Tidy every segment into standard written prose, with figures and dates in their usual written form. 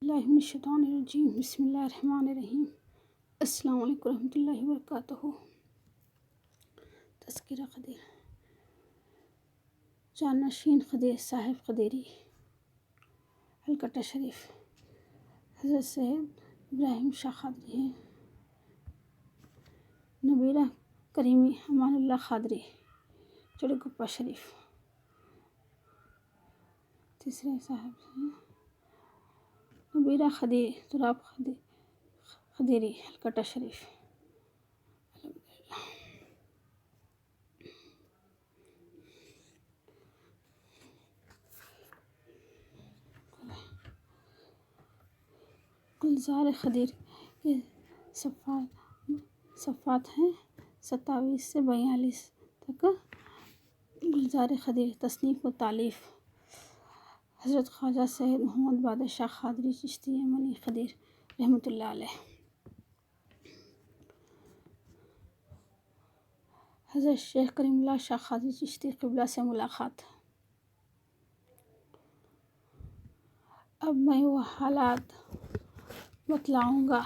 اللہ من الشیطان الرجیم بسم اللہ الرحمن الرحیم السلام علیکم ورحمۃ اللہ وبرکاتہ۔ تذکرہ قدیر جانشین قدیر صاحب قدیری ہلکٹہ شریف حضرت سید ابراہیم شاہ قادری ہیں۔ نبیرہ کریمی امان اللہ قادری چڑگپا شریف تیسرے صاحب ہیں۔ نبیرہ قدیر تراب قدیری ہلکٹہ شریف۔ گلزار قدیر کے صفحات ہیں 27 سے 42 تک۔ گلزار قدیر تصنیف و تالیف حضرت خواجہ سید محمد بادشاہ قادری چشتی منی قدیر رحمۃ اللہ علیہ۔ حضرت شیخ کریم اللہ شاہ قادری چشتی قبلہ سے ملاقات۔ اب میں وہ حالات بتلاؤں گا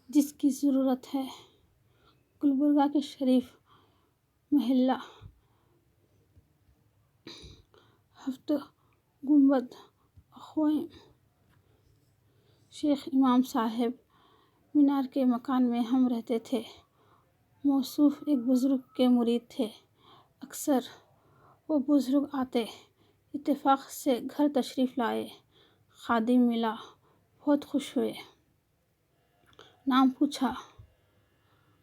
جس کی ضرورت ہے۔ گلبرگہ کے شریف محلہ ہفت گنبد اخوان شیخ امام صاحب مینار کے مکان میں ہم رہتے تھے۔ موصوف ایک بزرگ کے مرید تھے۔ اکثر وہ بزرگ آتے، اتفاق سے گھر تشریف لائے۔ خادم ملا، بہت خوش ہوئے۔ نام پوچھا۔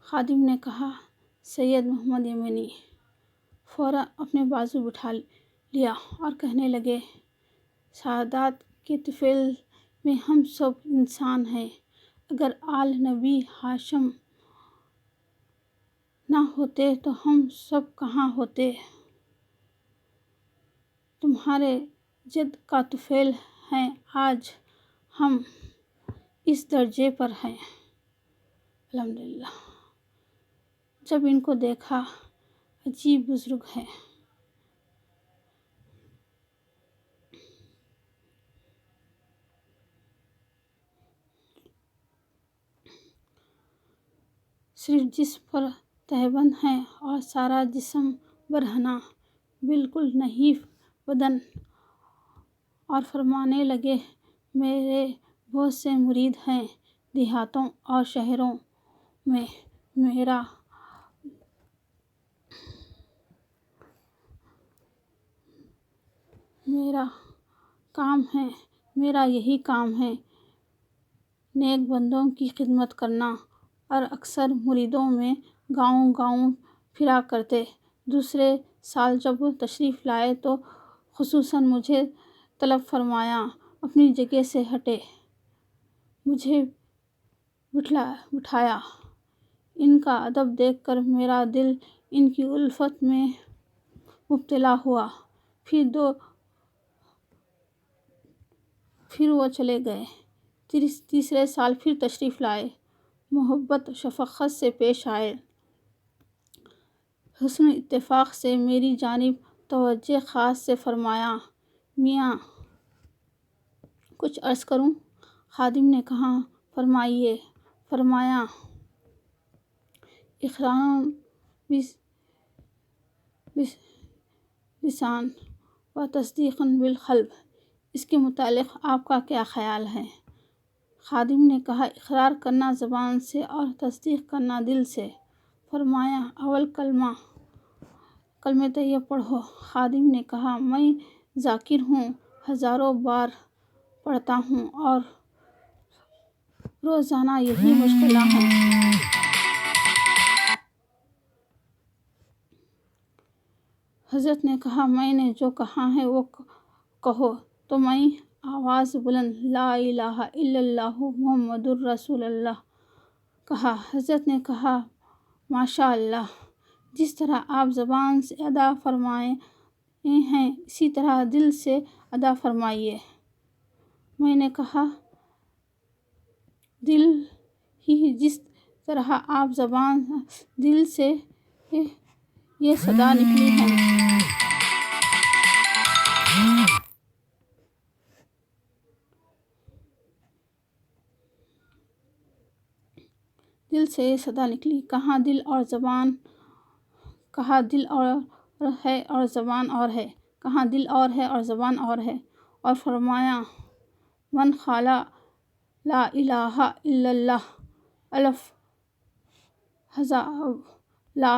خادم نے کہا سید محمد یمنی۔ فوراً اپنے بازو بٹھا لیا اور کہنے لگے سعادت کے طفیل میں ہم سب انسان ہیں۔ اگر آل نبی ہاشم نہ ہوتے تو ہم سب کہاں ہوتے؟ تمہارے جد کا طفیل ہیں، آج ہم اس درجے پر ہیں۔ الحمدللہ۔ جب ان کو دیکھا، عجیب بزرگ ہیں۔ صرف جسم پر تہبند ہیں اور سارا جسم برہنہ، بالکل نحیف بدن، اور فرمانے لگے میرے بہت سے مرید ہیں دیہاتوں اور شہروں میں۔ میرا یہی کام ہے، نیک بندوں کی خدمت کرنا، اور اکثر مریدوں میں گاؤں گاؤں پھرا کرتے۔ دوسرے سال جب تشریف لائے تو خصوصاً مجھے طلب فرمایا، اپنی جگہ سے ہٹے، مجھے بٹھایا۔ ان کا ادب دیکھ کر میرا دل ان کی الفت میں مبتلا ہوا۔ پھر وہ چلے گئے۔ تیسرے سال پھر تشریف لائے، محبت شفقت سے پیش آئے۔ حسن اتفاق سے میری جانب توجہ خاص سے فرمایا، میاں کچھ عرض کروں؟ خادم نے کہا فرمائیے۔ فرمایا اقرارٌ باللسان و تصدیق بالقلب، اس کے متعلق آپ کا کیا خیال ہے؟ خادم نے کہا اقرار کرنا زبان سے اور تصدیق کرنا دل سے۔ فرمایا اول کلمہ طیب پڑھو۔ خادم نے کہا میں ذاکر ہوں، ہزاروں بار پڑھتا ہوں اور روزانہ یہی مشغلہ ہوں۔ حضرت نے کہا میں نے جو کہا ہے وہ کہو۔ تو میں آواز بلند لا الہ الا اللہ محمد الرسول اللہ کہا۔ حضرت نے کہا ماشاء اللہ، جس طرح آپ زبان سے ادا فرمائے ہیں اسی طرح دل سے ادا فرمائیے۔ میں نے کہا دل ہی جس طرح آپ زبان دل سے یہ صدا نکلی ہے۔ دل سے یہ صدا نکلی، کہاں دل اور زبان، کہاں دل اور ہے اور زبان اور ہے، کہاں دل اور ہے اور زبان اور ہے۔ اور فرمایا من خالا لا الہ الا اللہ الف حزاب لا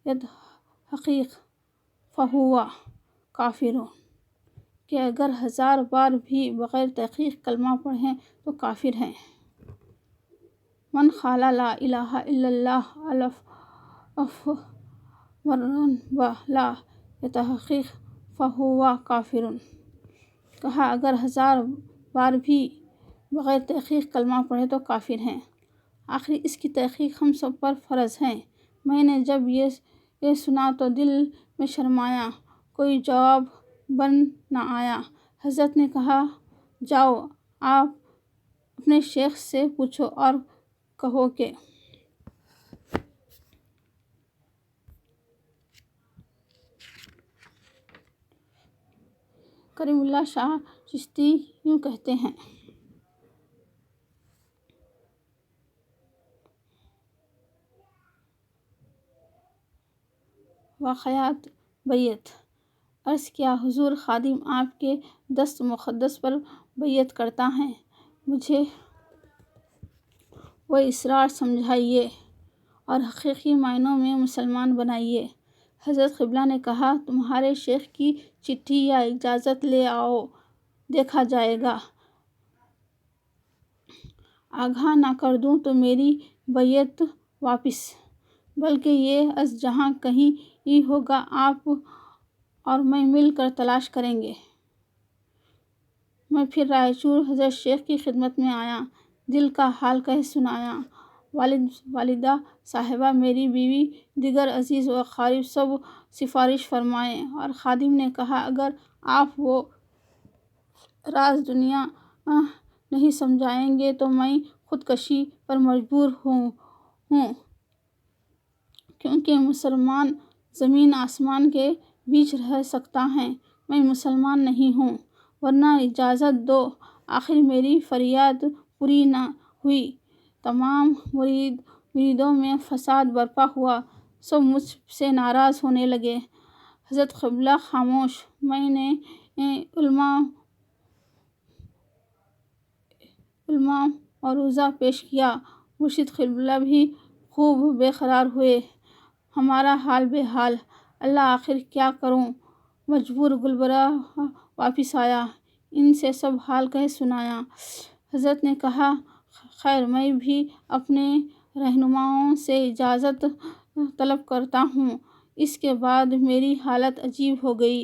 یدحقیق فہو کافر، کہ اگر 1000 بار بھی بغیر تحقیق کلمہ پڑھیں تو کافر ہیں۔ من خالا لا الہ الا اللہ الف مرن و لا یتحقق فہو کافر، کہا اگر 1000 بار بھی بغیر تحقیق کلمہ پڑھے تو کافر ہیں۔ آخر اس کی تحقیق ہم سب پر فرض ہے۔ میں نے جب یہ سنا تو دل میں شرمایا، کوئی جواب بن نہ آیا۔ حضرت نے کہا جاؤ آپ اپنے شیخ سے پوچھو اور کہو کہ کریم اللہ شاہ چشتی یوں کہتے ہیں۔ واقعات بیعت۔ عرض کیا حضور خادم آپ کے دست مقدس پر بیعت کرتا ہے، مجھے وہ اسرار سمجھائیے اور حقیقی معنوں میں مسلمان بنائیے۔ حضرت قبلہ نے کہا تمہارے شیخ کی چٹھی یا اجازت لے آؤ، دیکھا جائے گا۔ آگاہ نہ کر دوں تو میری بیعت واپس، بلکہ یہ از جہاں کہیں ہی ہوگا، آپ اور میں مل کر تلاش کریں گے۔ میں پھر رائچور حضرت شیخ کی خدمت میں آیا، دل کا حال کہہ سنایا۔ والدہ صاحبہ، میری بیوی، دیگر عزیز و اقارب سب سفارش فرمائے، اور خادم نے کہا اگر آپ وہ راز دنیا نہیں سمجھائیں گے تو میں خودکشی پر مجبور ہوں، کیونکہ مسلمان زمین آسمان کے بیچ رہ سکتا ہے، میں مسلمان نہیں ہوں، ورنہ اجازت دو۔ آخر میری فریاد پوری نہ ہوئی، تمام مریدوں میں فساد برپا ہوا، سب مجھ سے ناراض ہونے لگے۔ حضرت قبلہ خاموش۔ میں نے علماء عروضہ پیش کیا، مرشد قبلہ بھی خوب بے قرار ہوئے، ہمارا حال بے حال، اللہ آخر کیا کروں، مجبور گلبرگہ واپس آیا، ان سے سب حال کہہ سنایا۔ حضرت نے کہا خیر میں بھی اپنے رہنماؤں سے اجازت طلب کرتا ہوں۔ اس کے بعد میری حالت عجیب ہو گئی،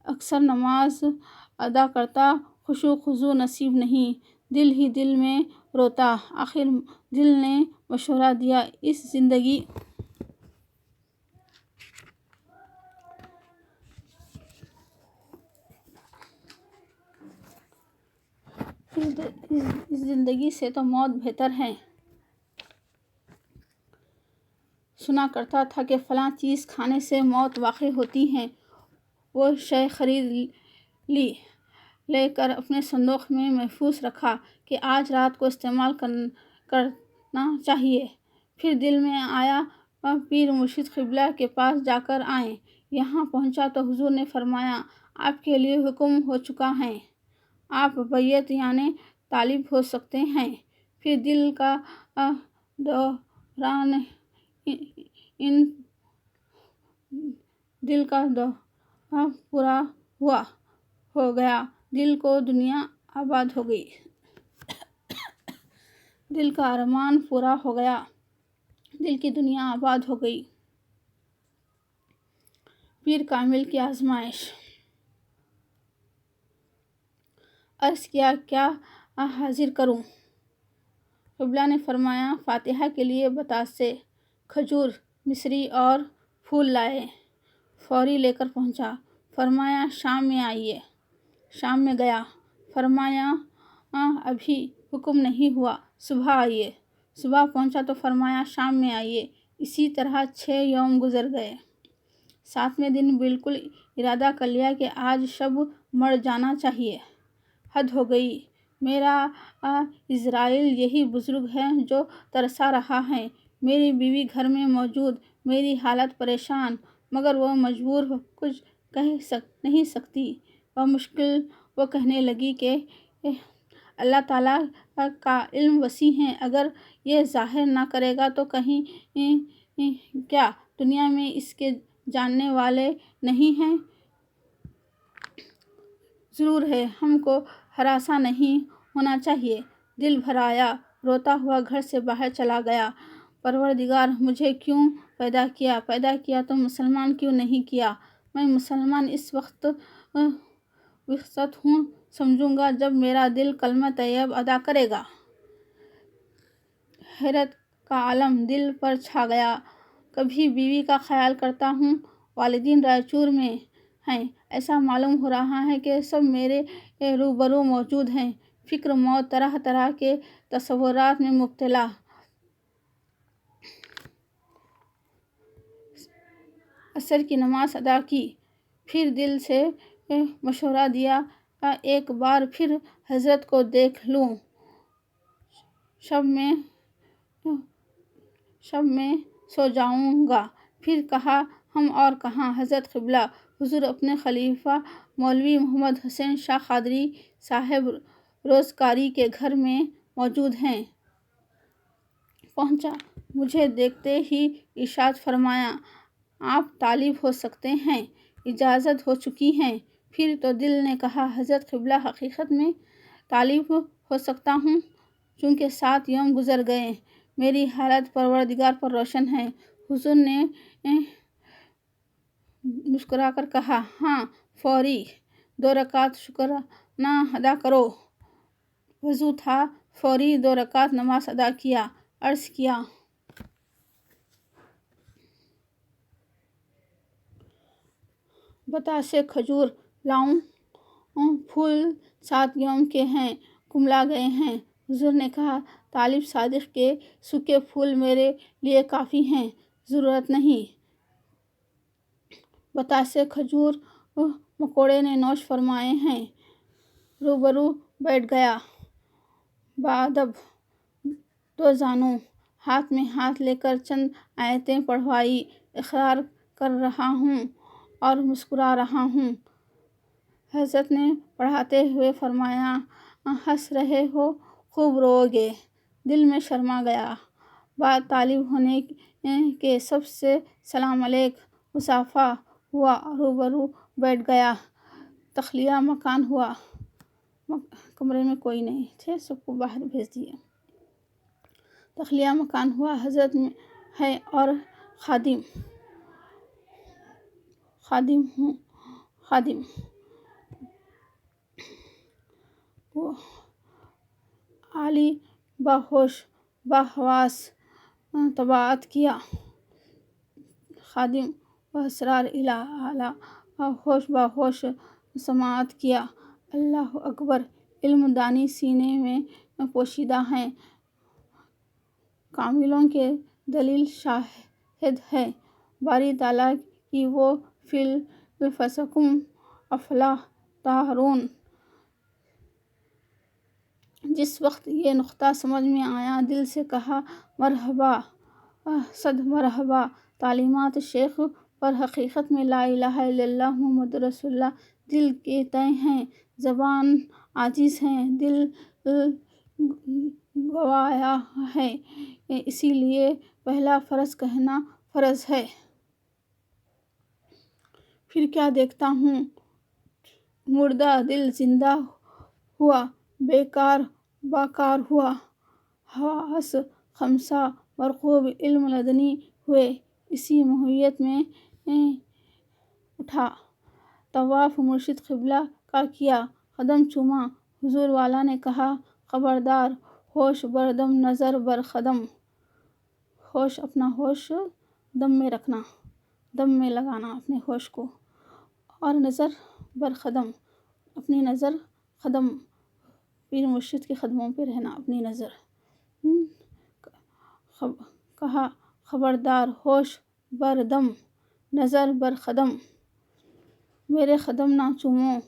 اکثر نماز ادا کرتا، خشوع خضوع نصیب نہیں، دل ہی دل میں روتا۔ آخر دل نے مشورہ دیا اس زندگی سے تو موت بہتر ہے۔ سنا کرتا تھا کہ فلاں چیز کھانے سے موت واقع ہوتی ہے، وہ شے خرید لی، لے کر اپنے صندوق میں محفوظ رکھا کہ آج رات کو استعمال کرنا چاہیے۔ پھر دل میں آیا پیر مرشد قبلہ کے پاس جا کر آئیں۔ یہاں پہنچا تو حضور نے فرمایا آپ کے لیے حکم ہو چکا ہے، آپ بیعت یعنی طالب ہو سکتے ہیں۔ پھر دل کا دوران پورا ہو گیا، دل کو دنیا آباد ہو گئی، دل کا ارمان پورا ہو گیا، دل کی دنیا آباد ہو گئی۔ پیر کامل کی آزمائش۔ عرض کیا کیا حاضر کروں؟ قبلہ نے فرمایا فاتحہ کے لیے بتاسے، کھجور، مصری اور پھول لائے۔ فوری لے کر پہنچا، فرمایا شام میں آئیے۔ شام میں گیا، فرمایا ابھی حکم نہیں ہوا، صبح آئیے۔ صبح پہنچا تو فرمایا شام میں آئیے۔ اسی طرح 6 یوم گزر گئے۔ 7ویں دن بالکل ارادہ کر لیا کہ آج شب مر جانا چاہیے، حد ہو گئی، میرا اسرائیل یہی بزرگ ہے جو ترسا رہا ہے۔ میری بیوی گھر میں موجود، میری حالت پریشان، مگر وہ مجبور کچھ کہہ نہیں سکتی۔ وہ کہنے لگی کہ اللہ تعالیٰ کا علم وسیع ہے، اگر یہ ظاہر نہ کرے گا تو کہیں کیا دنیا میں اس کے جاننے والے نہیں ہیں؟ ضرور ہے، ہم کو ہراساں نہیں ہونا چاہیے۔ دل بھر آیا، روتا ہوا گھر سے باہر چلا گیا۔ پروردگار، مجھے کیوں پیدا کیا تو مسلمان کیوں نہیں کیا؟ میں مسلمان اس وقت ہوں سمجھوں گا جب میرا دل کلمہ طیب ادا کرے گا۔ حیرت کا عالم دل پر چھا گیا۔ کبھی بیوی کا خیال کرتا ہوں، والدین رائچور میں ہیں، ایسا معلوم ہو رہا ہے کہ سب میرے روبرو موجود ہیں۔ فکر موت، طرح طرح کے تصورات میں مبتلا۔ عصر کی نماز ادا کی، پھر دل سے مشورہ دیا ایک بار پھر حضرت کو دیکھ لوں، شب میں سو جاؤں گا۔ پھر کہا ہم اور کہاں؟ حضرت قبلہ حضور اپنے خلیفہ مولوی محمد حسین شاہ قادری صاحب روزگاری کے گھر میں موجود ہیں۔ پہنچا، مجھے دیکھتے ہی ارشاد فرمایا، آپ طالب ہو سکتے ہیں، اجازت ہو چکی ہے۔ پھر تو دل نے کہا حضرت قبلہ حقیقت میں طالب ہو سکتا ہوں، چونکہ 7 یوم گزر گئے، میری حالت پروردگار پر روشن ہے۔ حضور نے مسکرا کر کہا، ہاں، فوری 2 رکعت شکرانہ ادا کرو۔ وضو تھا، فوری 2 رکعت نماز ادا کیا، عرض کیا بتاسے کھجور لاؤں؟ پھول 7 یوم کے ہیں، کملا گئے ہیں۔ حضور نے کہا، طالب صادق کے سوکھے پھول میرے لیے کافی ہیں، ضرورت نہیں۔ بتاسے کھجور مکوڑے نے نوش فرمائے ہیں۔ روبرو بیٹھ گیا، باادب 2 زانوں، ہاتھ میں ہاتھ لے کر چند آیتیں پڑھوائی، اقرار کر رہا ہوں اور مسکرا رہا ہوں۔ حضرت نے پڑھاتے ہوئے فرمایا، ہنس رہے ہو، خوب رو گے۔ دل میں شرما گیا۔ بعد طالب ہونے کے سب سے سلام علیک مصافحہ ہوا، روبرو بیٹھ گیا، تخلیہ مکان ہوا۔ کمرے میں کوئی نہیں تھے، سب کو باہر بھیج دیا۔ تخلیہ مکان ہوا، حضرت ہے اور خادم عالی باہوش باحواس طباعت کیا، خادم و اسرار اعلیٰ ہوش باہوش سماعت کیا۔ اللہ اکبر، علم دانی سینے میں پوشیدہ ہے، کاملوں کے دلیل شاہد ہے، باری تعالیٰ کی وہ فی انفسکم افلا تبصرون۔ جس وقت یہ نقطہ سمجھ میں آیا، دل سے کہا مرحبا، صد مرحبا۔ تعلیمات شیخ پر حقیقت میں لا الہ الا اللہ محمد رسول اللہ دل کے تئیں ہیں، زبان عاجز ہے، دل گواہ ہے، اسی لیے پہلا فرض کہنا فرض ہے۔ پھر کیا دیکھتا ہوں، مردہ دل زندہ ہوا، بیکار باکار ہوا، حواس خمسہ مرغوب علم لدنی ہوئے، اسی ماہیت میں اٹھا۔ طواف مرشد قبلہ کا کیا، قدم چوما۔ حضور والا نے کہا، خبردار، ہوش بر دم، نظر بر قدم۔ اپنا ہوش دم میں رکھنا، دم میں لگانا اپنے ہوش کو، اور نظر بر قدم، اپنی نظر قدم، پیر مرشد کے قدموں پہ رہنا، اپنی نظر۔ کہا، خبردار، ہوش بر دم، نظر بر قدم، میرے قدم نہ چومو،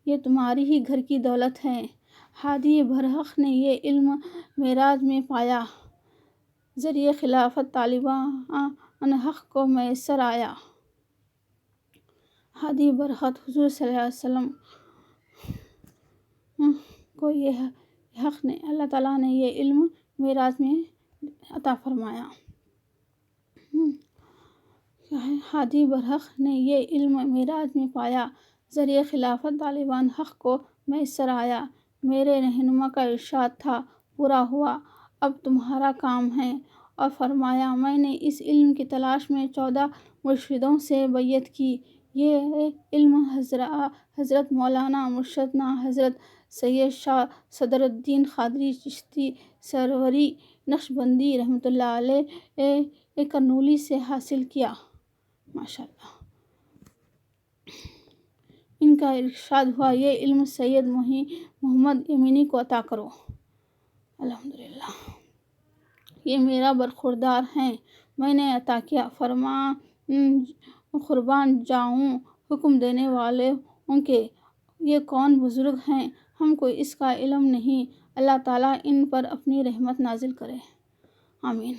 یہ تمہاری ہی گھر کی دولت ہے، ہادی برحق نے یہ علم معراج میں پایا، ذریعہ خلافت طالبان حق کو میسر آیا۔ ہادی برحق حضور صلی اللہ علیہ وسلم کو یہ حق نے اللہ تعالیٰ نے یہ علم معراج میں عطا فرمایا۔ ہادی برحق نے یہ علم معراج میں پایا، ذریعہ خلافت طالبان حق کو میسر آیا۔ میرے رہنما کا ارشاد تھا، پورا ہوا، اب تمہارا کام ہے۔ اور فرمایا، میں نے اس علم کی تلاش میں 14 مرشدوں سے بیعت کی۔ یہ علم حضرت مولانا مرشدنا حضرت سید شاہ صدر الدین قادری چشتی سروری نقشبندی رحمۃ اللہ علیہ کرنولی سے حاصل کیا۔ ماشاءاللہ۔ ان کا ارشاد ہوا، یہ علم سید محمد یمینی کو عطا کرو۔ الحمدللہ، یہ میرا برخوردار ہیں، میں نے عطا کیا۔ قربان جاؤں حکم دینے والوں کے، یہ کون بزرگ ہیں، ہم کو اس کا علم نہیں، اللہ تعالیٰ ان پر اپنی رحمت نازل کرے، آمین۔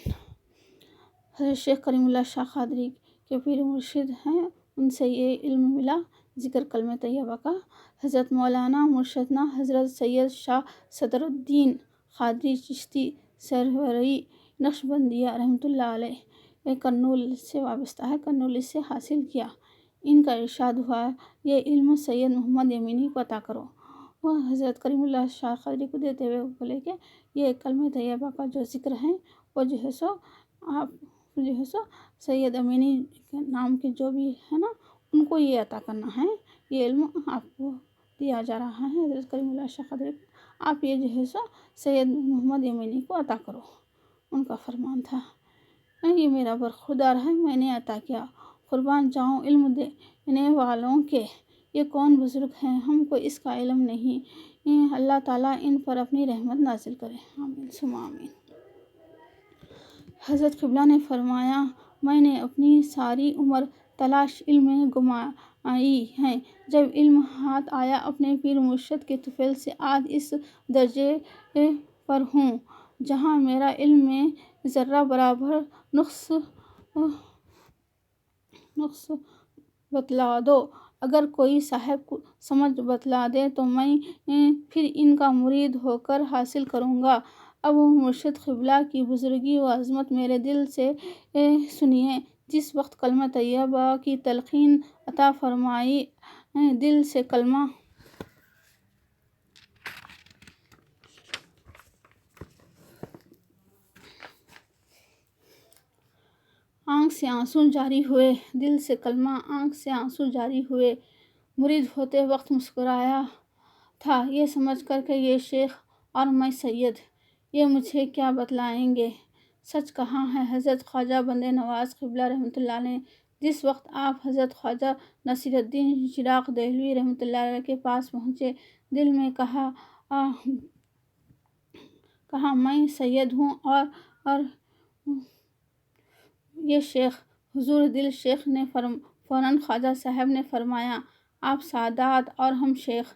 حضرت شیخ کریم اللہ شاہ قادری کے پیر مرشد ہیں، ان سے یہ علم ملا۔ ذکر کلمہ طیبہ کا۔ حضرت مولانا مرشدنا حضرت سید شاہ صدر الدین قادری چشتی سروری نقشبندیہ رحمۃ اللہ علیہ کرنول سے وابستہ ہے، کرنولی سے حاصل کیا۔ ان کا ارشاد ہوا، یہ علم سید محمد یمینی کو عطا کرو۔ وہ حضرت کریم اللہ شاہ قادری کو دیتے ہوئے بولے کہ یہ کلمہ طیبہ کا جو ذکر ہے وہ جو ہے سو آپ جو ہے سو سید امینی کے نام کے جو بھی ہے نا، ان کو یہ عطا کرنا ہے، یہ علم آپ کو دیا جا رہا ہے حضرت کریم اللہ شاہ قادری کو، آپ یہ جو ہے سو سید محمد یمینی کو عطا کرو۔ ان کا فرمان تھا، یہ میرا برخوردار ہے، میں نے عطا کیا۔ قربان جاؤں علم دینے والوں کے، یہ کون بزرگ ہیں، ہم کو اس کا علم نہیں، اللہ تعالیٰ ان پر اپنی رحمت نازل کرے، آمین ثم آمین۔ حضرت قبلہ نے فرمایا، میں نے اپنی ساری عمر تلاش علم میں گمائی ہے، جب علم ہاتھ آیا اپنے پیر مرشد کے طفیل سے آج اس درجے پر ہوں جہاں میرا علم میں ذرہ برابر نقص بتلا دو، اگر کوئی صاحب سمجھ بتلا دے تو میں پھر ان کا مرید ہو کر حاصل کروں گا۔ اب مرشد قبلہ کی بزرگی و عظمت میرے دل سے سنیے۔ جس وقت کلمہ طیبہ کی تلقین عطا فرمائی، دل سے کلمہ آنکھ سے آنسو جاری ہوئے، دل سے کلمہ آنکھ سے آنسو جاری ہوئے۔ مرید ہوتے وقت مسکرایا تھا، یہ سمجھ کر کہ یہ شیخ اور میں سید، یہ مجھے کیا بتلائیں گے۔ سچ کہا ہے حضرت خواجہ بندے نواز قبلہ رحمۃ اللہ علیہ، جس وقت آپ حضرت خواجہ نصیر الدین چراغ دہلوی رحمۃ اللہ علیہ کے پاس پہنچے، دل میں کہا میں سید ہوں اور یہ شیخ۔ حضور دل شیخ نے فوراً خواجہ صاحب نے فرمایا، آپ سادات اور ہم شیخ۔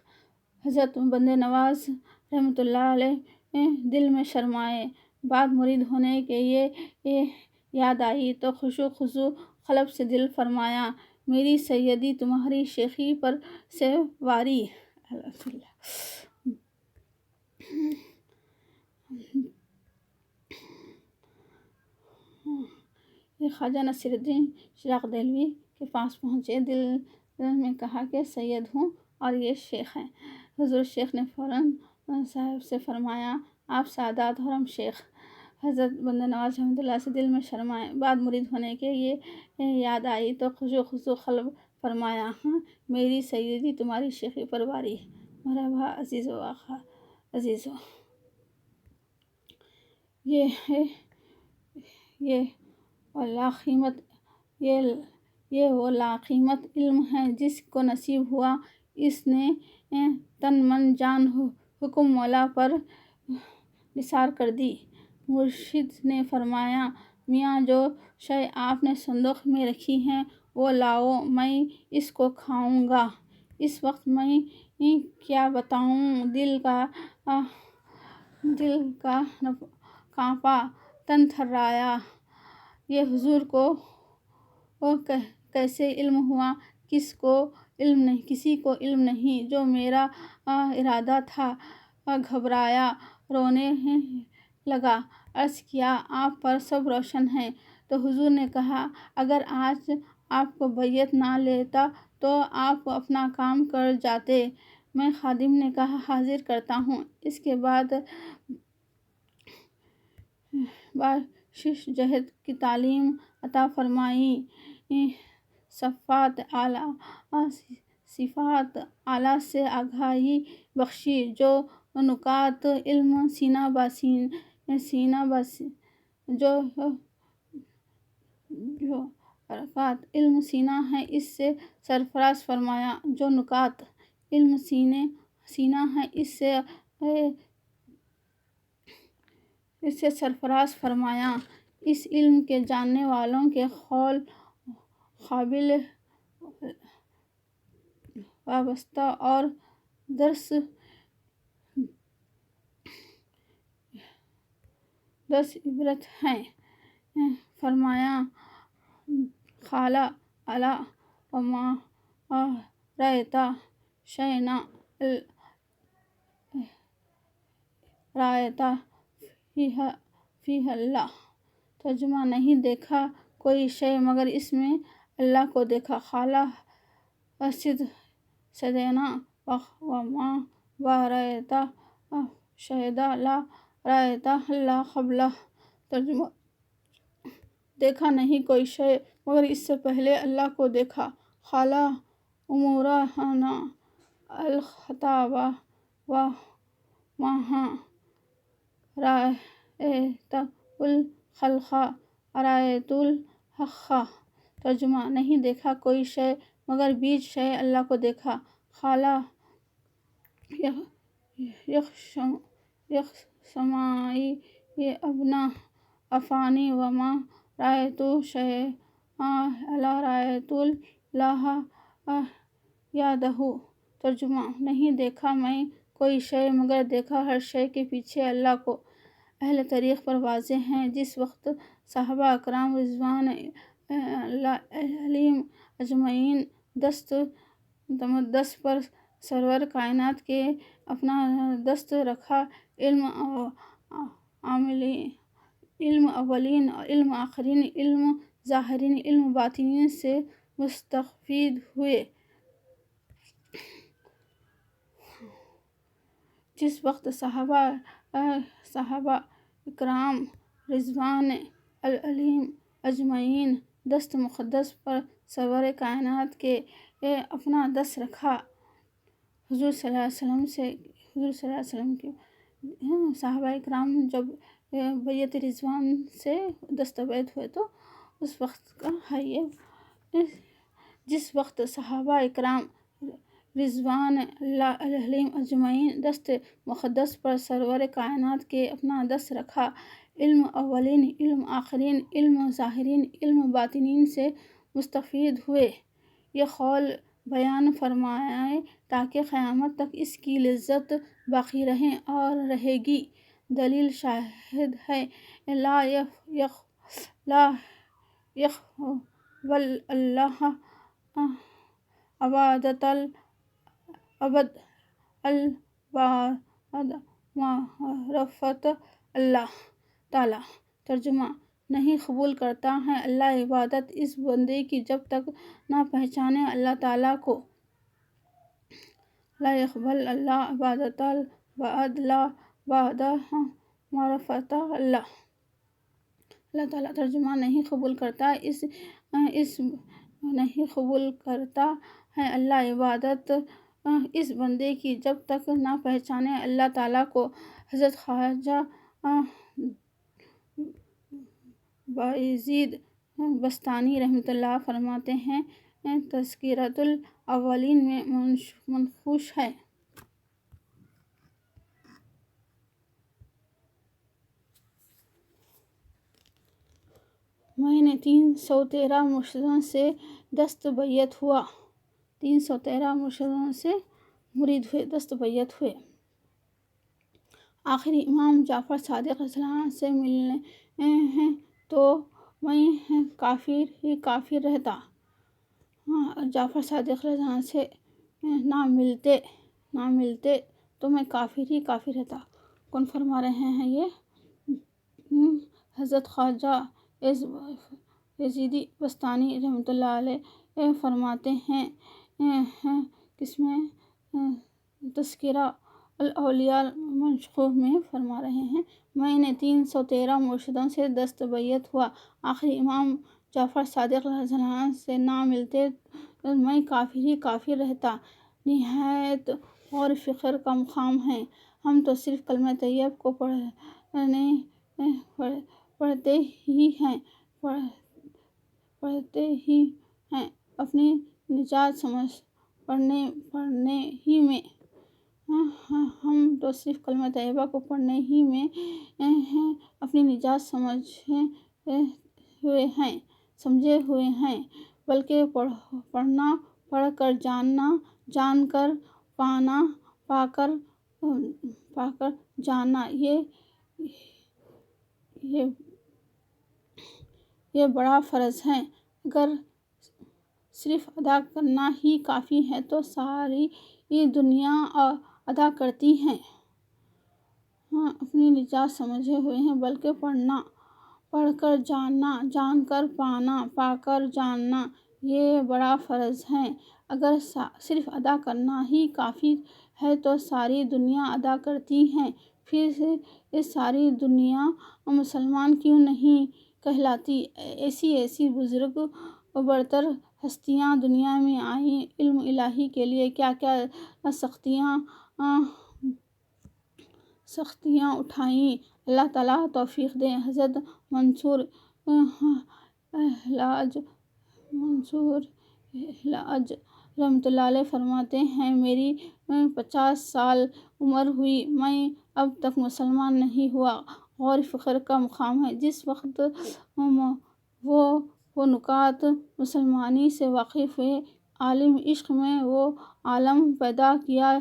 حضرت بندے نواز رحمۃ اللہ علیہ دل میں شرمائے، بعد مرید ہونے کے یہ یاد آئی تو خشوع خضوع قلب سے دل فرمایا، میری سیدی تمہاری شیخی پر سے واری۔ یہ خواجہ نصیر الدین چراغ دہلوی کے پاس پہنچے، دل میں کہا کہ سید ہوں اور یہ شیخ ہیں۔ حضور شیخ نے فوراً صاحب سے فرمایا، آپ سادات اور ہم شیخ۔ حضرت بندے نواز رحمۃ اللہ سے دل میں شرمائے، بعد مرید ہونے کے یہ یاد آئی تو خشوع خضوع قلب فرمایا، میری سیدی تمہاری شیخی پر واری۔ مرحبا عزیز و آقا عزیزو، یہ وہ لاقیمت علم ہے جس کو نصیب ہوا، اس نے تن من جان حکم مولا پر نثار کر دی۔ مرشد نے فرمایا، میاں جو شے آپ نے صندوق میں رکھی ہے وہ لاؤ، میں اس کو کھاؤں گا۔ اس وقت میں کیا بتاؤں، دل کا کانپا، تن تھرایا۔ یہ حضور کو کیسے علم ہوا؟ کسی کو علم نہیں۔ جو میرا ارادہ تھا، گھبرایا، رونے لگا۔ عرض کیا، آپ پر سب روشن ہے؟ تو حضور نے کہا، اگر آج آپ کو بیعت نہ لیتا تو آپ اپنا کام کر جاتے۔ میں خادم نے کہا، حاضر کرتا ہوں۔ اس کے بعد جہد کی تعلیم عطا فرمائی، صفات اعلیٰ سے آگاہی بخشی، جو نکات علم سینہ ہے، اس سے سرفراز فرمایا۔ جو نکات علم سینہ ہے، اس سے سرفراز فرمایا۔ اس علم کے جاننے والوں کے قابل وابستہ اور درس عبرت ہیں۔ فرمایا، قال الا وما رأیت شیئا رأیت فیہ اللہ۔ ترجمہ، نہیں دیکھا کوئی شے مگر اس میں اللہ کو دیکھا۔ قال صدقنا وما رأیت شیئا لا رأیت اللہ قبلہ۔ ترجمہ، دیکھا نہیں کوئی شے مگر اس سے پہلے اللہ کو دیکھا۔ قال امورنا الخطاب وما رأیت الخلق رأیت الحق۔ ترجمہ، نہیں دیکھا کوئی شے مگر بیج شے اللہ کو دیکھا۔ قال یقسمانی ابن عفان وما رأیت شیئا الا رأیت اللہ یدہ۔ ترجمہ، نہیں دیکھا میں کوئی شے مگر دیکھا ہر شے کے پیچھے اللہ کو۔ اہل طریق پر واضح ہے، جس وقت صحابہ اکرام رضوان اللہ علیہم اجمعین دست پر سرور کائنات کے اپنا دست رکھا، علم اولین، علم آخرین، علم ظاہرین، علم باطنین سے مستفید ہوئے۔ جس وقت صحابہ اکرام رضوان علیہم اجمعین دست مقدس پر سرور کائنات کے اپنا دست رکھا، حضور صلی اللہ علیہ وسلم کے صحابہ اکرام جب بیعت رضوان سے دستبید ہوئے تو اس وقت کا ہے یہ۔ جس وقت صحابہ اکرام رضوان اللہ علیہم اجمعین دست مقدس پر سرور کائنات کے اپنا دست رکھا، علم اولین، علم آخرین، علم ظاہرین، علم باطنین سے مستفید ہوئے۔ یہ قول بیان فرمائے تاکہ قیامت تک اس کی لذت باقی رہے اور رہے گی۔ دلیل شاہد ہے، لا يقبل اللہ عبادۃ العباد معرفت اللہ تعالی۔ ترجمہ، نہیں قبول کرتا ہے اللہ عبادت اس بندے کی جب تک نہ پہچانے اللہ تعالیٰ کو۔ لا يقبل اللہ عبادۃ العباد بعد معرفت اللہ تعالی۔ ترجمہ، نہیں قبول کرتا ہے اللہ عبادت اس بندے کی جب تک نہ پہچانے اللہ تعالیٰ کو۔ حضرت خواجہ بایزید بستامی رحمۃ اللہ فرماتے ہیں، تذکرۃ الاولین میں منقوش ہے۔ میں نے 313 مرشدوں سے دست بیعت ہوا۔ 313 مرشدوں سے مرید ہوئے، دست بیعت ہوئے۔ آخری امام جعفر صادق علیہ السلام سے ملنے ہیں تو میں کافر ہی کافر رہتا۔ جعفر صادق علیہ السلام سے نہ ملتے تو میں کافر ہی کافر رہتا۔ کون فرما رہے ہیں یہ؟ حضرت خواجہ یزیدی بستانی رحمۃ اللہ علیہ فرماتے ہیں، کس میں؟ تذکرہ الاولیاء منشقہ میں فرما رہے ہیں، میں نے 313 مرشدوں سے دست بیعت ہوا، آخری امام جعفر صادق علیہ السلام سے نہ ملتے میں کافر ہی کافر رہتا۔ نہایت غور فکر کا مقام ہے۔ ہم تو صرف کلمہ طیب کو پڑھتے ہی ہیں، اپنی نجات پڑھنے ہی میں ہم تو صرف کلمہ طیبہ کو پڑھنے ہی میں اپنی نجات سمجھے ہوئے ہیں، بلکہ پڑھنا، پڑھ کر جاننا، جان کر پانا، پا کر جاننا، یہ بڑا فرض ہے۔ اگر صرف ادا کرنا ہی کافی ہے تو ساری دنیا ادا کرتی ہے، اپنی نجات سمجھے ہوئے ہیں، بلکہ پڑھنا، پڑھ کر جاننا، جان کر پانا، پا کر جاننا، یہ بڑا فرض ہے۔ اگر صرف ادا کرنا ہی کافی ہے تو ساری دنیا ادا کرتی ہے، پھر ساری دنیا مسلمان کیوں نہیں کہلاتی؟ ایسی بزرگ برتر ہستیاں دنیا میں آئیں، علم الہی کے لیے کیا کیا سختیاں اٹھائیں، اللہ تعالیٰ توفیق دے۔ حضرت منصور حلاج رحمۃ اللہ علیہ فرماتے ہیں، میری 50 سال عمر ہوئی، میں اب تک مسلمان نہیں ہوا۔ غور فکر کا مقام ہے۔ جس وقت وہ نکات مسلمانی سے واقف ہوئے، عالم عشق میں وہ عالم پیدا کیا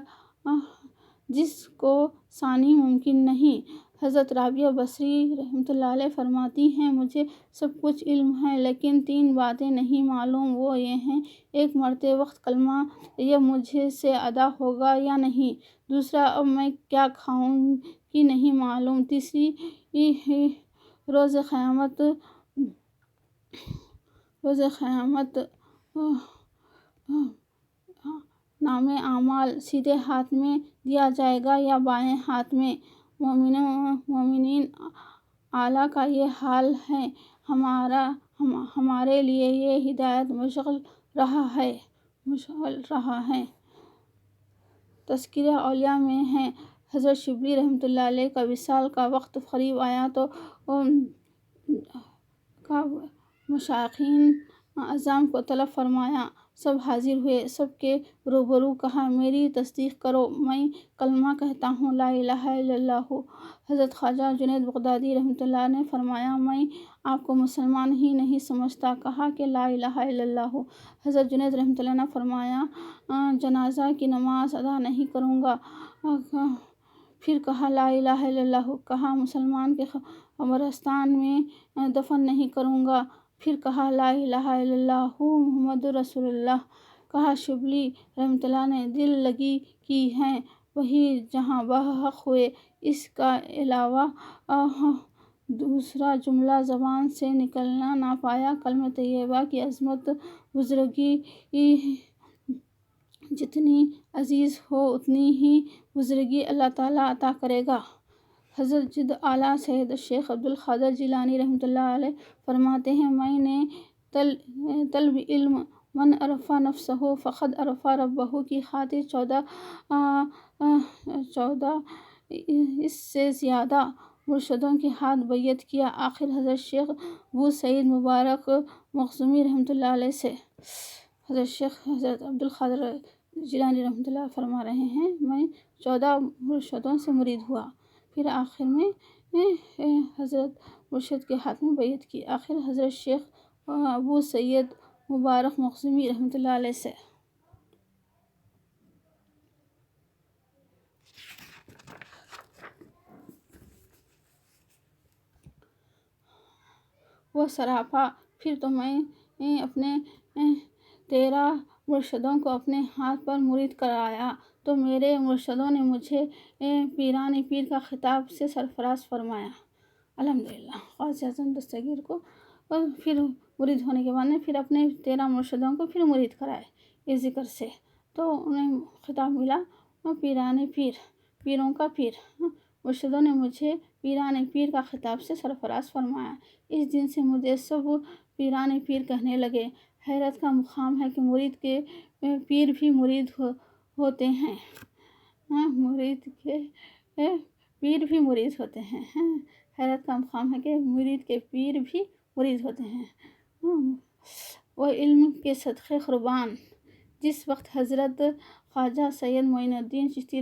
جس کو ثانی ممکن نہیں۔ حضرت رابعہ بصری رحمۃ اللہ علیہ فرماتی ہیں، مجھے سب کچھ علم ہے لیکن 3 باتیں نہیں معلوم، وہ یہ ہیں: ایک، مرتے وقت کلمہ طیب مجھ سے ادا ہوگا یا نہیں؟ دوسرا، اب میں کیا کھاؤں گی نہیں معلوم؟ تیسری، روز قیامت نامہ اعمال سیدھے ہاتھ میں دیا جائے گا یا بائیں ہاتھ میں؟ مومنین اعلیٰ کا یہ حال ہے۔ ہمارے لیے یہ ہدایت مشعل رہا ہے۔ تذکرہ اولیاء میں ہے، حضرت شبلی رحمۃ اللہ علیہ کا وصال کا وقت قریب آیا تو مشائخین اعظام کو طلب فرمایا، سب حاضر ہوئے، سب کے روبرو کہا، میری تصدیق کرو، میں کلمہ کہتا ہوں، لا الہ الا اللہ۔ حضرت خواجہ جنید بغدادی رحمۃ اللہ علیہ نے فرمایا، میں آپ کو مسلمان ہی نہیں سمجھتا، کہا کہ لا الہ الا اللہ۔ حضرت جنید رحمۃ اللہ نے فرمایا، جنازہ کی نماز ادا نہیں کروں گا، پھر کہا لا الہ الا اللہ، کہا مسلمان کے قبرستان میں دفن نہیں کروں گا، پھر کہا لا الہ الا اللہ محمد رسول اللہ، کہا شبلی رحمۃ اللہ نے دل لگی کی ہے وہی جہاں بحق ہوئے، اس کا علاوہ دوسرا جملہ زبان سے نکل نہ پایا۔ کلمہ طیبہ کی عظمت، بزرگی جتنی عزیز ہو اتنی ہی بزرگی اللہ تعالیٰ عطا کرے گا۔ حضرت جد اعلیٰ سید الشیخ عبد القادر جیلانی رحمۃ اللہ علیہ فرماتے ہیں، میں نے طلب علم من عرف نفسہ فقد عرف ربہ کی خاطر 14 اس سے زیادہ مرشدوں کے ہاتھ بیعت کیا، آخر حضرت شیخ ابو سعید مبارک مخزومی رحمۃ اللہ علیہ سے۔ حضرت عبد القادر جیلانی رحمۃ اللہ فرما رہے ہیں، میں 14 مرشدوں سے مرید ہوا، پھر آخر میں حضرت مرشد کے ہاتھ میں بیعت کی، آخر حضرت شیخ ابو سعید مبارک مخزومی رحمۃ اللہ علیہ سے۔ وہ سراپا۔ پھر تو میں اپنے 13 مرشدوں کو اپنے ہاتھ پر مرید کرایا تو میرے مرشدوں نے مجھے پیران پیر کا خطاب سے سرفراز فرمایا۔ الحمدللہ۔ غوث اعظم دستگیر کو پھر مرید ہونے کے بعد نے پھر اپنے 13 مرشدوں کو پھر مرید کرائے اس ذکر سے، تو انہیں خطاب ملا پیران پیر، پیروں کا پیر۔ مرشدوں نے مجھے پیران پیر کا خطاب سے سرفراز فرمایا۔ اس دن سے مجھے سب پیران پیر کہنے لگے۔ حیرت کا مقام ہے کہ مرید کے پیر بھی مرید ہوتے ہیں، مرید کے پیر بھی مرید ہوتے ہیں۔ حیرت کا مقام ہے کہ مرید کے پیر بھی مرید ہوتے ہیں۔ وہ علم کے صدقے قربان۔ جس وقت حضرت خواجہ سید معین الدین چشتی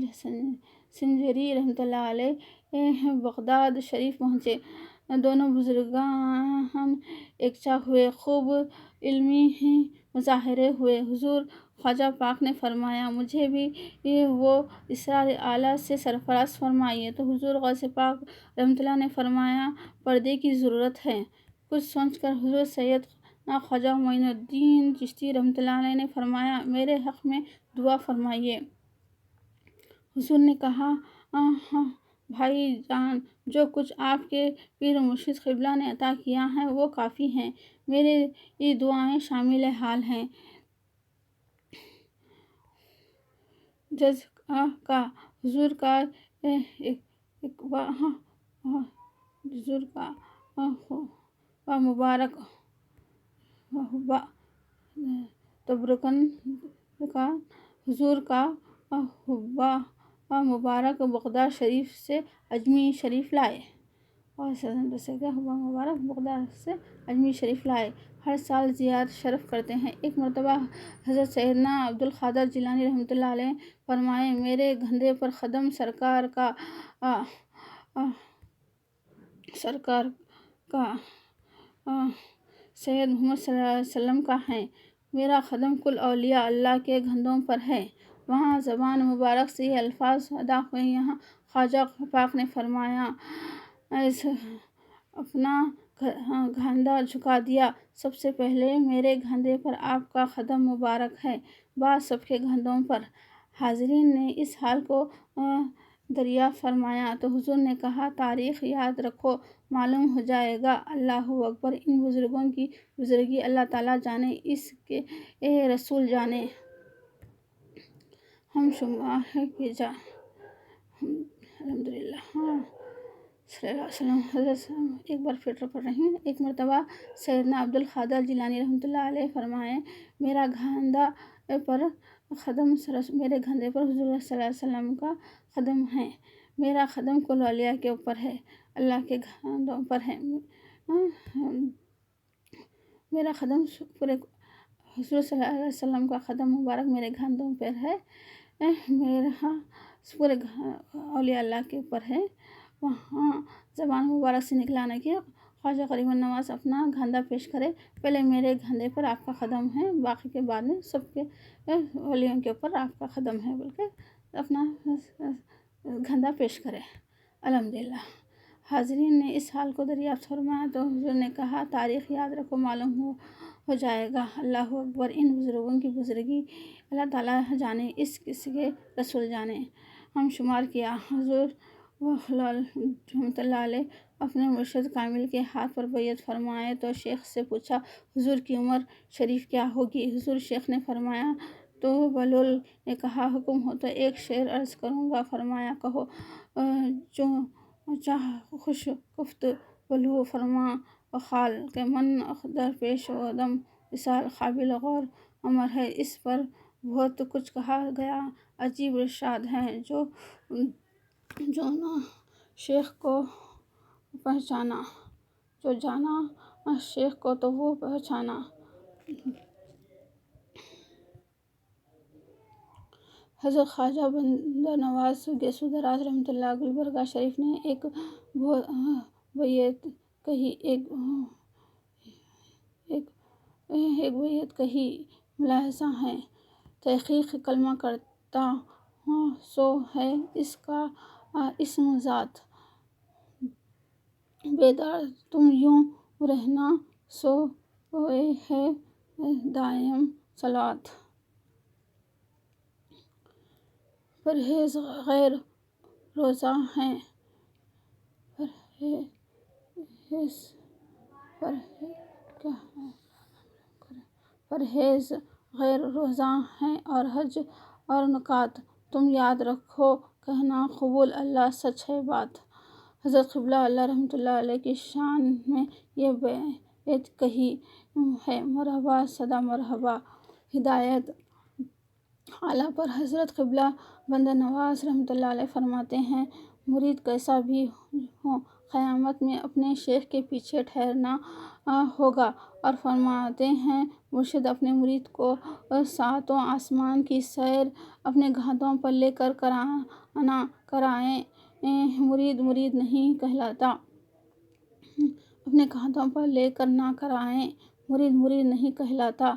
سنجری رحمۃ اللہ علیہ بغداد شریف پہنچے، دونوں بزرگان یکجا ہوئے، خوب علمی مظاہرے ہوئے۔ حضور خواجہ پاک نے فرمایا مجھے بھی وہ اسرار اعلیٰ سے سرفراز فرمائیے، تو حضور غوث پاک رحمۃ اللہ نے فرمایا پردے کی ضرورت ہے۔ کچھ سوچ کر حضور سید خواجہ معین الدین چشتی رحمۃ اللہ علیہ نے فرمایا میرے حق میں دعا فرمائیے۔ حضور نے کہا بھائی جان، جو کچھ آپ کے پیر مرشد قبلہ نے عطا کیا ہے وہ کافی ہے، میری دعائیں شامل حال ہیں۔ جز کا حضور کا مبارک تبرکن کا حضور کا مبارک بغداد شریف سے اجمیر شریف لائے، اور مبارک بغداد سے اجمیر شریف لائے۔ ہر سال زیارت شرف کرتے ہیں۔ ایک مرتبہ حضرت سیدنا عبدالقادر جیلانی رحمۃ اللہ علیہ فرمائے میرے گھندے پر قدم سرکار کا سید محمد صلی اللہ علیہ وسلم کا ہے، میرا قدم کل اولیاء اللہ کے گھندوں پر ہے۔ وہاں زبان مبارک سے یہ الفاظ ادا ہوئے، یہاں خواجہ پاک نے فرمایا اپنا گھاندا جھکا دیا، سب سے پہلے میرے گھندے پر آپ کا قدم مبارک ہے، بعد سب کے گھندوں پر۔ حاضرین نے اس حال کو دریافت فرمایا تو حضور نے کہا تاریخ یاد رکھو، معلوم ہو جائے گا۔ اللہ اکبر۔ ان بزرگوں کی بزرگی اللہ تعالیٰ جانے، اس کے رسول جانے۔ ہم شمار ہے کہ الحمدللہ صلی اللہ علیہ وسلم۔ حضرت ایک بار پھر پڑھ رہی ہوں۔ ایک مرتبہ سیدنا عبدالقادر جیلانی رحمۃ اللہ علیہ فرمائے میرے گھندے پر حضور صلی اللہ علیہ وسلم کا قدم ہے، میرا قدم کل اولیاء کے اوپر ہے، اللہ کے گھندوں پر ہے، میرا قدم پورے حضور صلی اللہ علیہ وسلم کا قدم مبارک میرے گھندوں پر ہے، میرا پورے اولیاء اللہ کے اوپر ہے۔ وہاں زبان مبارک سے نکلا نہ کہ خواجہ غریب النواز اپنا گھندا پیش کرے، پہلے میرے گھندے پر آپ کا قدم ہے، باقی کے بعد میں سب کے ولیوں کے اوپر آپ کا قدم ہے، بلکہ اپنا گھندا پیش کرے۔ الحمدللہ۔ حاضرین نے اس حال کو دریافت فرمایا تو حضور نے کہا تاریخ یاد رکھو، معلوم ہو جائے گا۔ اللہ اکبر۔ ان بزرگوں کی بزرگی اللہ تعالیٰ جانے، اس کے رسول جانے۔ ہم شمار کیا۔ حضور رحمۃ اللہ علیہ اپنے مرشد کامل کے ہاتھ پر بیعت فرمائے تو شیخ سے پوچھا حضور کی عمر شریف کیا ہوگی؟ حضور شیخ نے فرمایا تو بلول نے کہا حکم ہو تو ایک شعر عرض کروں گا۔ فرمایا کہو۔ جو چاہ خوش گفت بلو فرما وخال کہ من در پیش و دم وصال قابل غور امر ہے۔ اس پر بہت کچھ کہا گیا، عجیب ارشاد ہے۔ جو نہ شیخ کو پہچانا، جو جانا شیخ کو تو وہ پہچانا۔ حضرت خواجہ بندہ نواز گیسو دراز رحمۃ اللہ گلبرگہ شریف نے ایک بیت کہی، ملاحظہ ہے تحقیق کلمہ کرتا سو ہے اس کا اسم ذات، بیدار تم یوں رہنا سوئے ہے دائم صلوات۔ پرہیز غیر روزہ ہیں پرہیز غیر روزہ ہیں اور حج اور نکات تم یاد رکھو، کہنا قبول اللہ سچ ہے بات۔ حضرت قبلہ اللہ رحمۃ اللہ علیہ کی شان میں یہ بیت کہی ہے، مرحبا صدا مرحبا ہدایت اعلیٰ پر۔ حضرت قبلہ بندہ نواز رحمۃ اللہ علیہ فرماتے ہیں، مرید کیسا بھی ہو قیامت میں اپنے شیخ کے پیچھے ٹھہرنا ہوگا، اور فرماتے ہیں مرشد اپنے مرید کو ساتوں آسمان کی سیر اپنے گھاٹوں پر لے کر کرائیں، مرید مرید نہیں کہلاتا۔ اپنے گھاٹوں پر لے کر نہ کرائیں، مرید مرید نہیں کہلاتا۔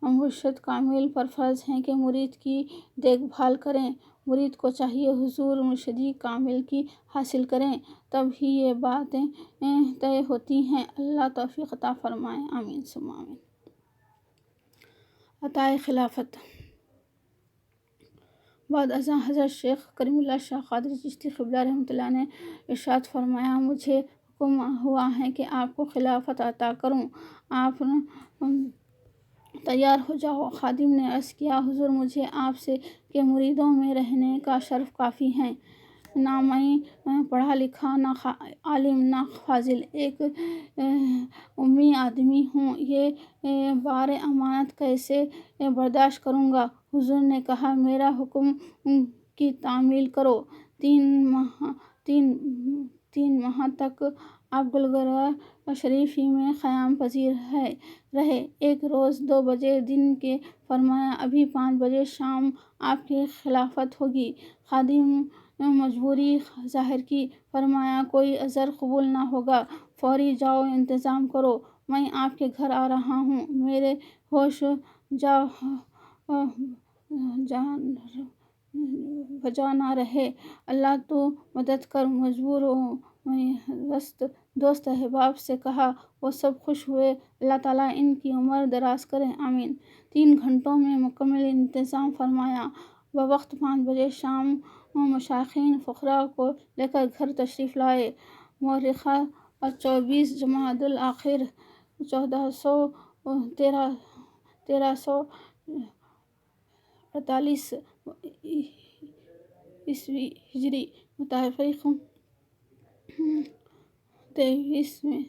مرشد کامل پر فرض ہے کہ مرید کی دیکھ بھال کریں، مرید کو چاہیے حضور مرشدی کامل کی حاصل کریں، تب ہی یہ باتیں طے ہوتی ہیں۔ اللہ توفیق عطا فرمائے، آمین ثم آمین۔ عطائے خلافت۔ بعد ازاں حضرت شیخ کریم اللہ شاہ قادری چشتی قبلہ رحمۃ اللہ نے ارشاد فرمایا، مجھے حکم ہوا ہے کہ آپ کو خلافت عطا کروں، آپ تیار ہو جاؤ۔ خادم نے عرض کیا، حضور مجھے آپ سے کے مریدوں میں رہنے کا شرف کافی ہے، نہ میں پڑھا لکھا، نہ عالم، نہ فاضل، ایک امی آدمی ہوں، یہ بار امانت کیسے برداشت کروں گا؟ حضور نے کہا، میرا حکم کی تعمیل کرو۔ 3 ماہ تک آپ گلبرگہ شریف ہی میں قیام پذیر رہے، ایک روز 2 بجے دن کے فرمایا، ابھی 5 بجے شام آپ کی خلافت ہوگی۔ خادم مجبوری ظاہر کی، فرمایا کوئی عذر قبول نہ ہوگا، فوری جاؤ انتظام کرو، میں آپ کے گھر آ رہا ہوں، میرے ہوش بجا نہ رہے، اللہ تو مدد کر، مجبور ہوں میں۔ دوست احباب سے کہا، وہ سب خوش ہوئے، اللہ تعالیٰ ان کی عمر دراز کرے، آمین۔ 3 گھنٹوں میں مکمل انتظام فرمایا۔ بوقت 5 بجے شام مشائخین فقراء کو لے کر گھر تشریف لائے۔ مورخہ 24 جمادی الآخر 1348 عیسوی ہجری مطابق 23 میں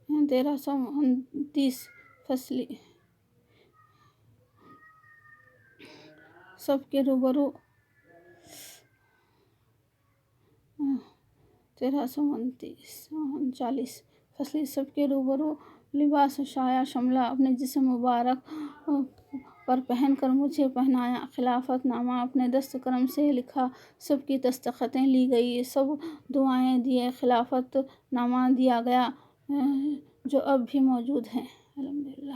1329 فصلی سب کے روبرو 1339 فصلی سب کے روبرو لباس شایع شملہ اپنے جسم مبارک پر پہن کر مجھے پہنایا، خلافت نامہ اپنے دست کرم سے لکھا، سب کی دستخطیں لی گئی، سب دعائیں دیے، خلافت نامہ دیا گیا جو اب بھی موجود ہے، الحمدللہ۔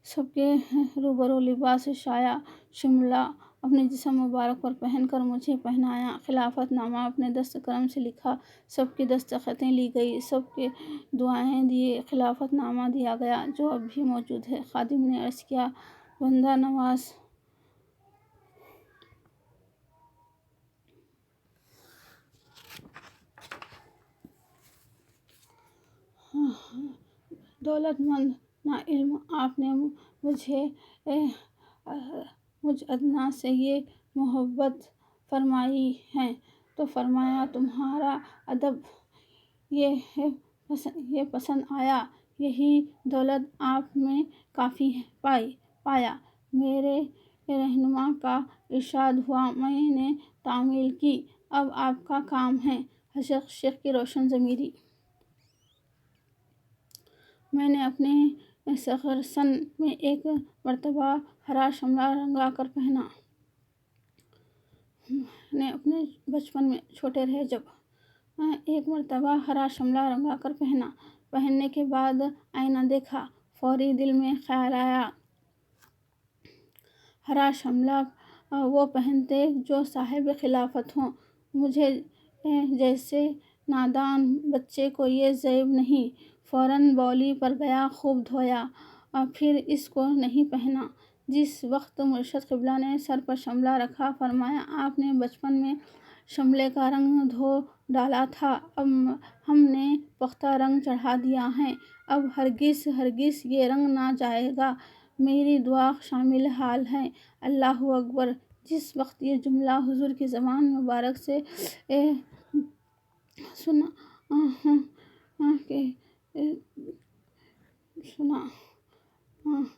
سب کے روبرو لباس شایع شملہ اپنے جسم مبارک پر پہن کر مجھے پہنایا، خلافت نامہ اپنے دست کرم سے لکھا، سب کی دستخطیں لی گئی، سب کے دعائیں دیے، خلافت نامہ دیا گیا جو اب بھی موجود ہے۔ خادم نے عرض کیا، بندہ نواز دولت مند ناعلم، آپ نے مجھ ادنا سے یہ محبت فرمائی ہے تو فرمایا تمہارا ادب یہ پسند آیا، یہی دولت آپ میں کافی پایا۔ میرے رہنما کا ارشاد ہوا، میں نے تعمیل کی، اب آپ کا کام ہے۔ حضرت شیخ کی روشن ضمیری۔ میں نے اپنے صغر سن میں ایک مرتبہ ہرا شملہ رنگا کر پہنا۔ میں نے اپنے بچپن میں چھوٹے رہے جب ایک مرتبہ ہرا شملہ رنگا کر پہنا، پہننے کے بعد آئینہ دیکھا، فوری دل میں خیال آیا، ہرا شملہ وہ پہنتے جو صاحب خلافت ہوں۔ مجھے جیسے نادان بچے کو یہ عیب نہیں، فوراً بولی پر گیا، خوب دھویا اور پھر اس کو نہیں پہنا۔ جس وقت مرشد قبلہ نے سر پر شملہ رکھا، فرمایا آپ نے بچپن میں شملے کا رنگ دھو ڈالا تھا، اب ہم نے پختہ رنگ چڑھا دیا ہے، اب ہرگز ہرگز یہ رنگ نہ جائے گا، میری دعا شامل حال ہے۔ اللہ اکبر۔ جس وقت یہ جملہ حضور کی زبان مبارک سے سنا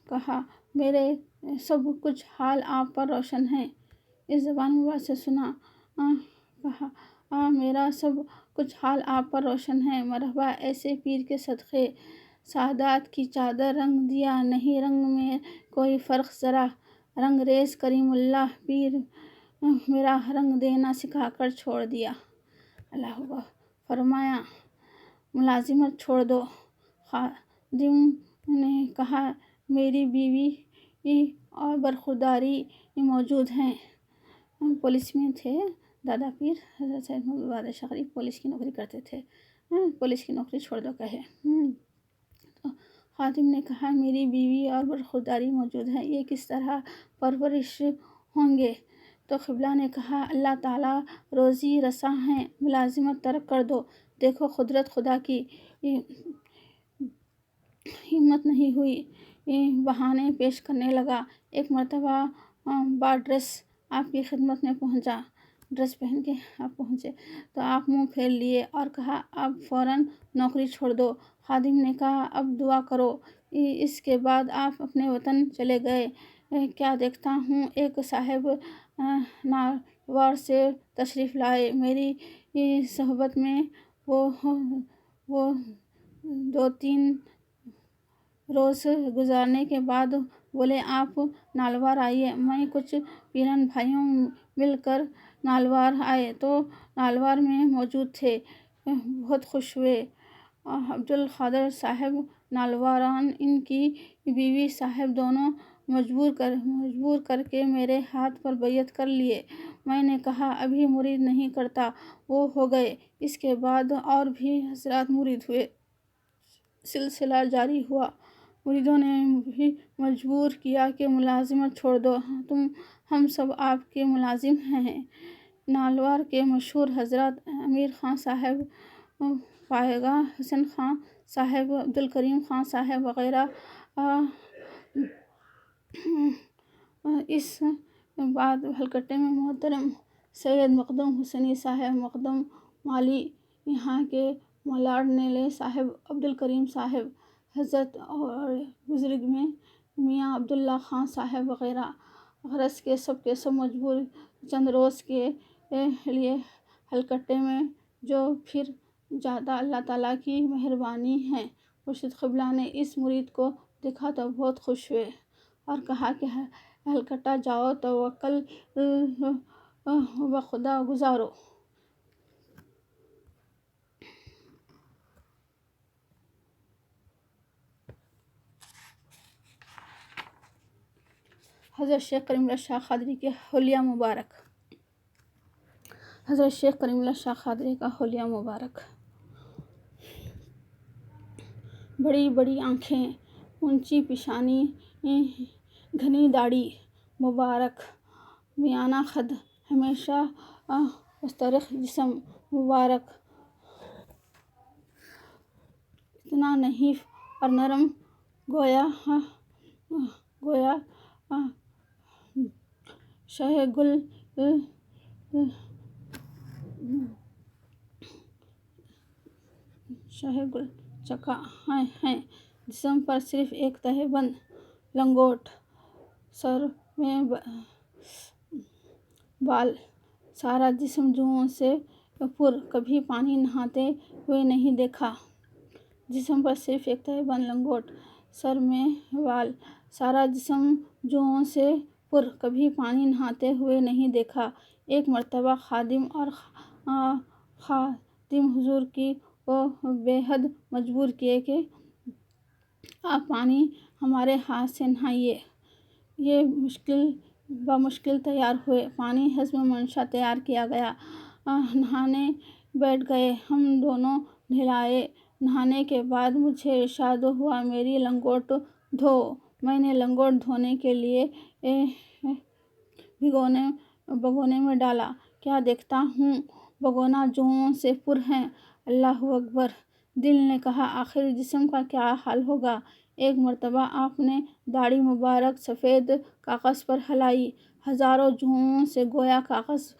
کہا میرے سب کچھ حال آپ پر روشن ہے۔ اس زبان مبارک سے سنا کہا میرا سب کچھ حال آپ پر روشن ہے۔ مرحبا ایسے پیر کے صدقے، سعادت کی چادر رنگ دیا نہیں، رنگ میں کوئی فرق ذرا، رنگ ریز کریم اللہ پیر میرا رنگ دینا سکھا کر چھوڑ دیا۔ اللہ اکبر۔ فرمایا ملازمت چھوڑ دو۔ خادم نے کہا میری بیوی اور برخورداری موجود ہیں۔ پولیس میں تھے دادا پیر حضرت سید محمد بادشاہ شاہ غریب، پولیس کی نوکری کرتے تھے، پولیس کی نوکری چھوڑ دو کہے۔ تو خادم نے کہا میری بیوی اور برخورداری موجود ہیں، یہ کس طرح پرورش ہوں گے؟ تو قبلہ نے کہا اللہ تعالیٰ روزی رساں ہیں، ملازمت ترک کر دو۔ دیکھو قدرت خدا کی، ہمت نہیں ہوئی، بہانے پیش کرنے لگا۔ ایک مرتبہ با ڈریس آپ کی خدمت میں پہنچا، ڈریس پہن کے آپ پہنچے تو آپ منہ پھیر لیے اور کہا اب فوراً نوکری چھوڑ دو۔ خادم نے کہا اب دعا کرو۔ اس کے بعد آپ اپنے وطن چلے گئے۔ کیا دیکھتا ہوں ایک صاحب ناروار سے تشریف لائے، میری صحبت میں وہ 2-3 روز گزارنے کے بعد بولے آپ نالوار آئیے۔ میں کچھ پیران بھائیوں مل کر نالوار آئے تو نالوار میں موجود تھے، بہت خوش ہوئے۔ عبدالقادر صاحب نالواران، ان کی بیوی صاحب دونوں مجبور کر کے میرے ہاتھ پر بیعت کر لیے۔ میں نے کہا ابھی مرید نہیں کرتا، وہ ہو گئے۔ اس کے بعد اور بھی حضرات مرید ہوئے، سلسلہ جاری ہوا۔ مریدوں نے بھی مجبور کیا کہ ملازمت چھوڑ دو، ہم سب آپ کے ملازم ہیں۔ نالوار کے مشہور حضرات امیر خان صاحب، پائیگاہ حسن خان صاحب، عبدالکریم خان صاحب وغیرہ۔ اس بعد ہلکٹے میں محترم سید مقدم حسینی صاحب، مقدم مالی، یہاں کے ملاڈ صاحب، عبدالکریم صاحب حضرت اور بزرگ میں میاں عبداللہ خان صاحب وغیرہ، غرض کے سب مجبور چند روز کے لیے ہلکٹے میں جو پھر جاتا اللہ تعالیٰ کی مہربانی ہے۔ مرشد قبلہ نے اس مرید کو دیکھا تو بہت خوش ہوئے اور کہا کہ ہلکٹہ جاؤ، توکل بخدا گزارو۔ حضرت شیخ کریم اللہ شاہ قادری کے حلیہ مبارک۔ حضرت شیخ کریم اللہ شاہ قادری کا حلیہ مبارک۔ بڑی بڑی آنکھیں، اونچی پیشانی، گھنی داڑھی مبارک، میانہ قد، ہمیشہ مسترخی جسم مبارک، اتنا نحیف اور نرم گویا شہ گل چکا ہیں۔ جسم پر صرف ایک تہہ بند لنگوٹ، سر میں بال، سارا جسم جوؤں سے پر، کبھی پانی نہاتے ہوئے نہیں دیکھا۔ جسم پر صرف ایک تہہ بند لنگوٹ، سر میں بال، سارا جسم جوؤں سے پر، کبھی پانی نہاتے ہوئے نہیں دیکھا۔ ایک مرتبہ خادم حضور کو بے حد مجبور کیے کہ آپ پانی ہمارے ہاتھ سے نہائیے۔ یہ بمشکل تیار ہوئے، پانی حسب منشاء تیار کیا گیا، نہانے بیٹھ گئے۔ ہم دونوں نہلائے، نہانے کے بعد مجھے ارشاد ہوا میری لنگوٹ دھو۔ میں نے لنگوٹ دھونے کے لیے بھگونے میں ڈالا، کیا دیکھتا ہوں بھگونا جوؤں سے پر ہے۔ اللہ اکبر! دل نے کہا آخر جسم کا کیا حال ہوگا۔ ایک مرتبہ آپ نے داڑھی مبارک سفید کاغذ پر ہلائی، ہزاروں جوؤں سے گویا کاغذ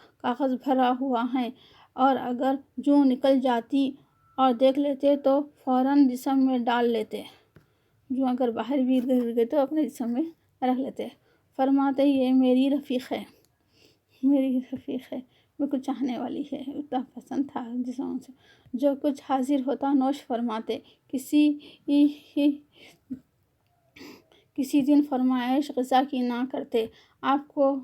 بھرا ہوا ہے، اور اگر جوں نکل جاتی اور دیکھ لیتے تو فوراً جسم میں ڈال لیتے۔ جو اگر باہر بھی گر گئے تو اپنے جسم میں رکھ لیتے۔ فرماتے یہ میری رفیق ہے، بالکل چاہنے والی ہے، اتنا پسند تھا جسم سے۔ جو کچھ حاضر ہوتا نوش فرماتے۔ کسی دن فرمائش غذا کی نہ کرتے۔ آپ کو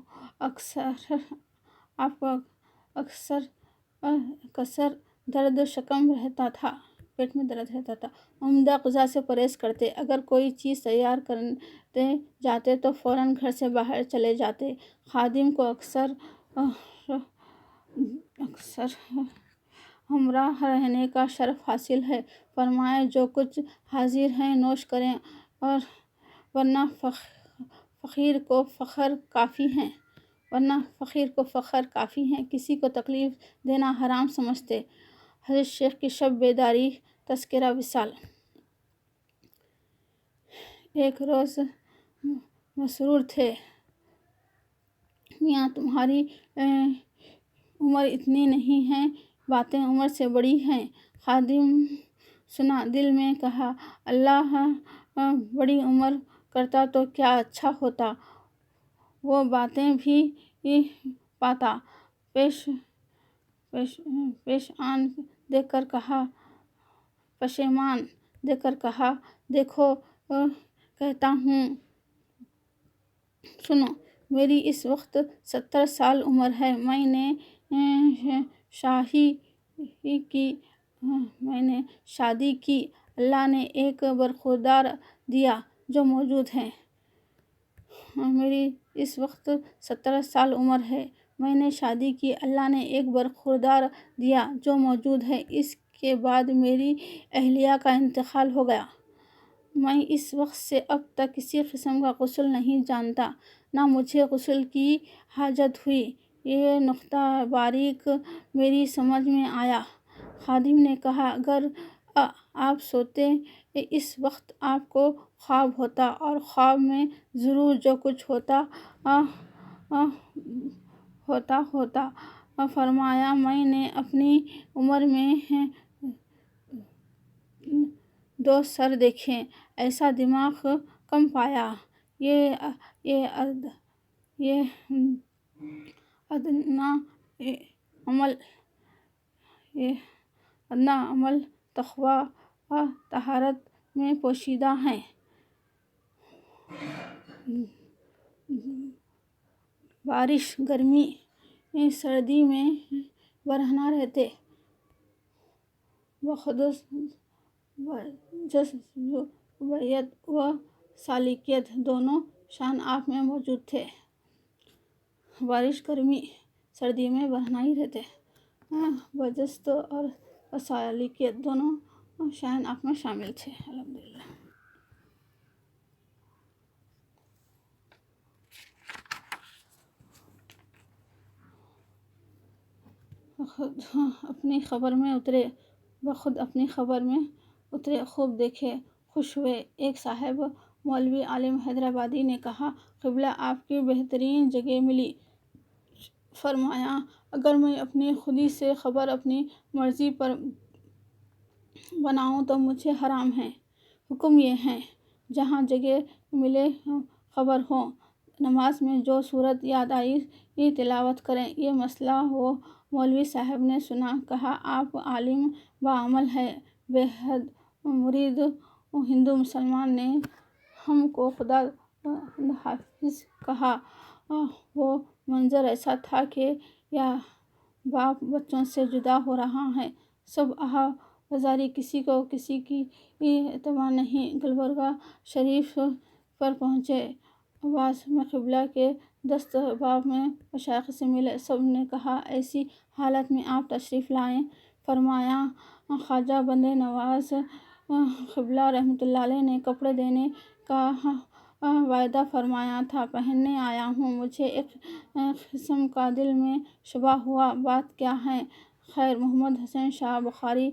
اکثر درد شکم رہتا تھا، پیٹ میں درد رہتا تھا۔ عمدہ غذا سے پرہیز کرتے۔ اگر کوئی چیز تیار کرتے جاتے تو فوراً گھر سے باہر چلے جاتے۔ خادم کو اکثر ہمراہ رہنے کا شرف حاصل ہے۔ فرمایا جو کچھ حاضر ہے نوش کریں، اور ورنہ فقیر کو فخر کافی ہے۔ کسی کو تکلیف دینا حرام سمجھتے۔ حضرت شیخ کی شب بیداری تذکرہ وصال۔ ایک روز مسرور تھے، میاں تمہاری عمر اتنی نہیں ہے، باتیں عمر سے بڑی ہیں۔ خادم سنا، دل میں کہا اللہ بڑی عمر کرتا تو کیا اچھا ہوتا، وہ باتیں بھی پاتا۔ پشیمان دیکھ کر کہا دیکھو کہتا ہوں سنو، میری اس وقت 70 سال عمر ہے۔ میں نے شادی کی، اللہ نے ایک برخوردار دیا جو موجود ہے۔ میری اس وقت 70 سال عمر ہے، میں نے شادی کی، اللہ نے ایک برخوردار دیا جو موجود ہے۔ اس کے بعد میری اہلیہ کا انتقال ہو گیا۔ میں اس وقت سے اب تک کسی قسم کا غسل نہیں جانتا، نہ مجھے غسل کی حاجت ہوئی۔ یہ نکتہ باریک میری سمجھ میں آیا۔ خادم نے کہا اگر آپ سوتے اس وقت آپ کو خواب ہوتا، اور خواب میں ضرور جو کچھ ہوتا۔ فرمایا میں نے اپنی عمر میں 2 سر دیکھے، ایسا دماغ کم پایا۔ یہ ادنیٰ عمل تقویٰ و طہارت میں پوشیدہ ہیں۔ بارش گرمی سردی میں برہنہ رہتے، جذبیت و سالکیت دونوں شان آپ میں موجود تھے۔ بارش گرمی سردی میں برہنہ ہی رہتے، بجست اور سالکیت دونوں شان آپ میں شامل تھے۔ الحمدللہ۔ بخود اپنی خبر میں اترے، خوب دیکھے، خوش ہوئے۔ ایک صاحب مولوی عالم حیدرآبادی نے کہا قبلہ آپ کی بہترین جگہ ملی۔ فرمایا اگر میں اپنی خودی سے خبر اپنی مرضی پر بناؤں تو مجھے حرام ہے۔ حکم یہ ہے جہاں جگہ ملے خبر ہو، نماز میں جو سورت یاد آئی تلاوت کریں۔ یہ مسئلہ وہ مولوی صاحب نے سنا، کہا آپ عالم باعمل ہیں، بے حد مرید ہندو مسلمان نے ہم کو خدا حافظ کہا۔ وہ منظر ایسا تھا کہ یا باپ بچوں سے جدا ہو رہا ہے، سب آہ بزاری، کسی کو کسی کی اطمینان نہیں۔ گلبرگہ شریف پر پہنچے، آواز میں قبلہ کے دست باب میں مشائخ سے ملے، سب نے کہا ایسی حالت میں آپ تشریف لائیں۔ فرمایا خواجہ بندے نواز قبلہ رحمۃ اللہ علیہ نے کپڑے دینے کا وعدہ فرمایا تھا، پہننے آیا ہوں۔ مجھے ایک قسم کا دل میں شبہ ہوا، بات کیا ہے؟ خیر، محمد حسین شاہ بخاری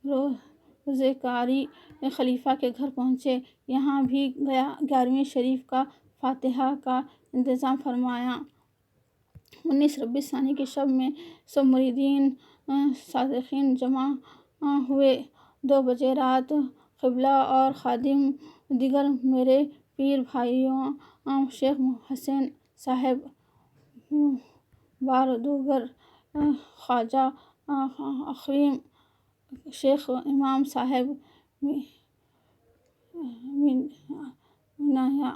روزگاری خلیفہ کے گھر پہنچے، یہاں بھی 11ویں شریف کا فاتحہ کا انتظام فرمایا۔ 19 ربیع ثانی کی شب میں سب مریدین صادقین جمع ہوئے۔ 2 بجے رات قبلہ اور خادم دیگر میرے پیر بھائیوں شیخ حسین صاحب باردوگر، خواجہ اقویم، شیخ امام صاحب مینیا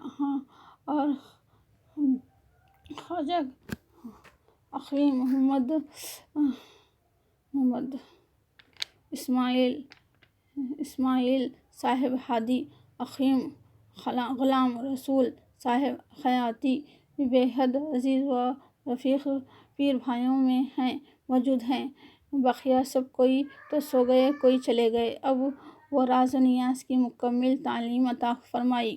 اور خواجہ اقویم محمد اسماعیل صاحب ہادی اقویم، غلام رسول صاحب خیاطی بے حد عزیز و رفیق پیر بھائیوں میں موجود ہیں۔ بقیہ سب کوئی تو سو گئے، کوئی چلے گئے۔ اب وہ راز و نیاز کی مکمل تعلیم عطا فرمائی۔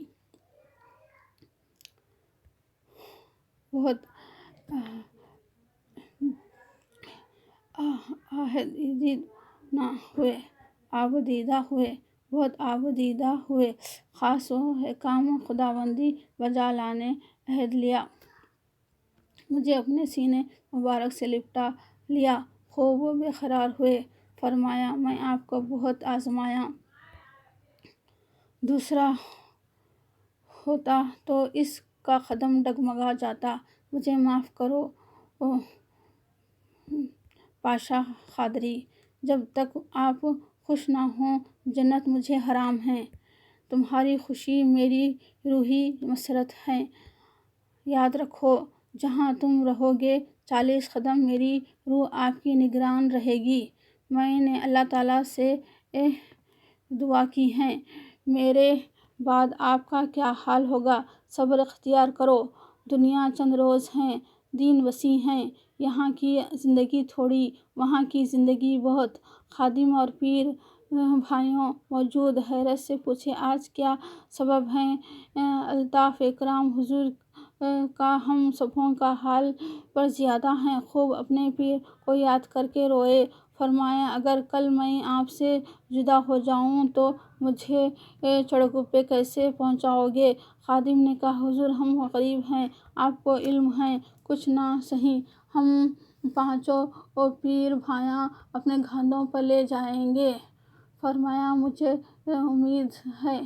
بہت آبدیدہ ہوئے، خاص و احکام خداوندی بجا لانے عہد لیا، مجھے اپنے سینے مبارک سے لپٹا لیا، خوب بے قرار ہوئے، فرمایا میں آپ کو بہت آزمایا، دوسرا ہوتا تو اس کا قدم ڈگمگا جاتا، مجھے معاف کرو پاشا قادری، جب تک آپ خوش نہ ہوں جنت مجھے حرام ہے، تمہاری خوشی میری روحی مسرت ہے، یاد رکھو جہاں تم رہو گے 40 قدم میری روح آپ کی نگران رہے گی۔ میں نے اللہ تعالیٰ سے دعا کی ہے، میرے بعد آپ کا کیا حال ہوگا؟ صبر اختیار کرو، دنیا چند روز ہے، دین وسیع ہے، یہاں کی زندگی تھوڑی، وہاں کی زندگی بہت۔ خادم اور پیر بھائیوں موجود حیرت سے پوچھے، آج کیا سبب ہے؟ الطاف اکرام حضور کا ہم سبھوں کا حال پر زیادہ ہے، خوب اپنے پیر کو یاد کر کے روئے، فرمایا اگر کل میں آپ سے جدا ہو جاؤں تو مجھے چڑگوپے کیسے پہنچاؤ گے؟ خادم نے کہا، حضور ہم غریب ہیں، آپ کو علم ہے، کچھ نہ سہی ہم 5 پیر بھائیاں اپنے کندھوں پر لے جائیں گے۔ فرمایا مجھے امید ہے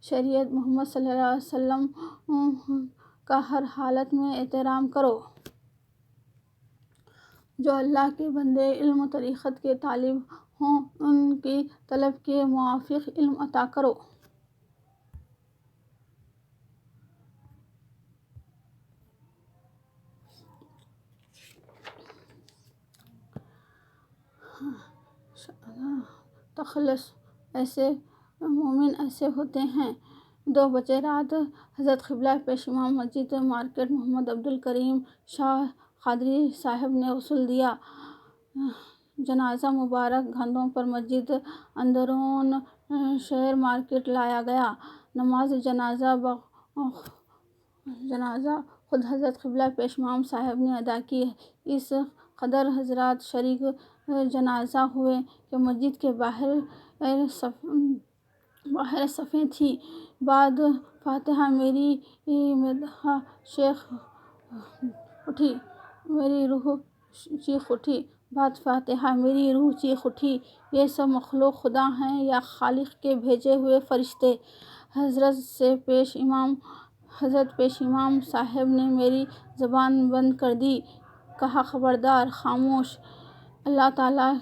شریعت محمد صلی اللہ علیہ وسلم کا ہر حالت میں احترام کرو۔ جو اللہ کے بندے علم و طریقت کے طالب ہوں ان کی طلب کے موافق علم عطا کرو۔ تخلص ایسے مومن ایسے ہوتے ہیں۔ 2 بجے رات حضرت قبلہ پیش امام مسجد مارکیٹ محمد عبدالکریم شاہ قادری صاحب نے غسل دیا، جنازہ مبارک کندھوں پر مسجد اندرون شہر مارکیٹ لایا گیا، نماز جنازہ خود حضرت قبلہ پیش امام صاحب نے ادا کی، اس قدر حضرات شریک جنازہ ہوئے کہ مسجد کے باہر صفیں تھیں۔ بعد فاتحہ میری مدح چیخ اٹھی، یہ سب مخلوق خدا ہیں یا خالق کے بھیجے ہوئے فرشتے؟ حضرت پیش امام صاحب نے میری زبان بند کر دی، کہا خبردار، خاموش، اللہ تعالیٰ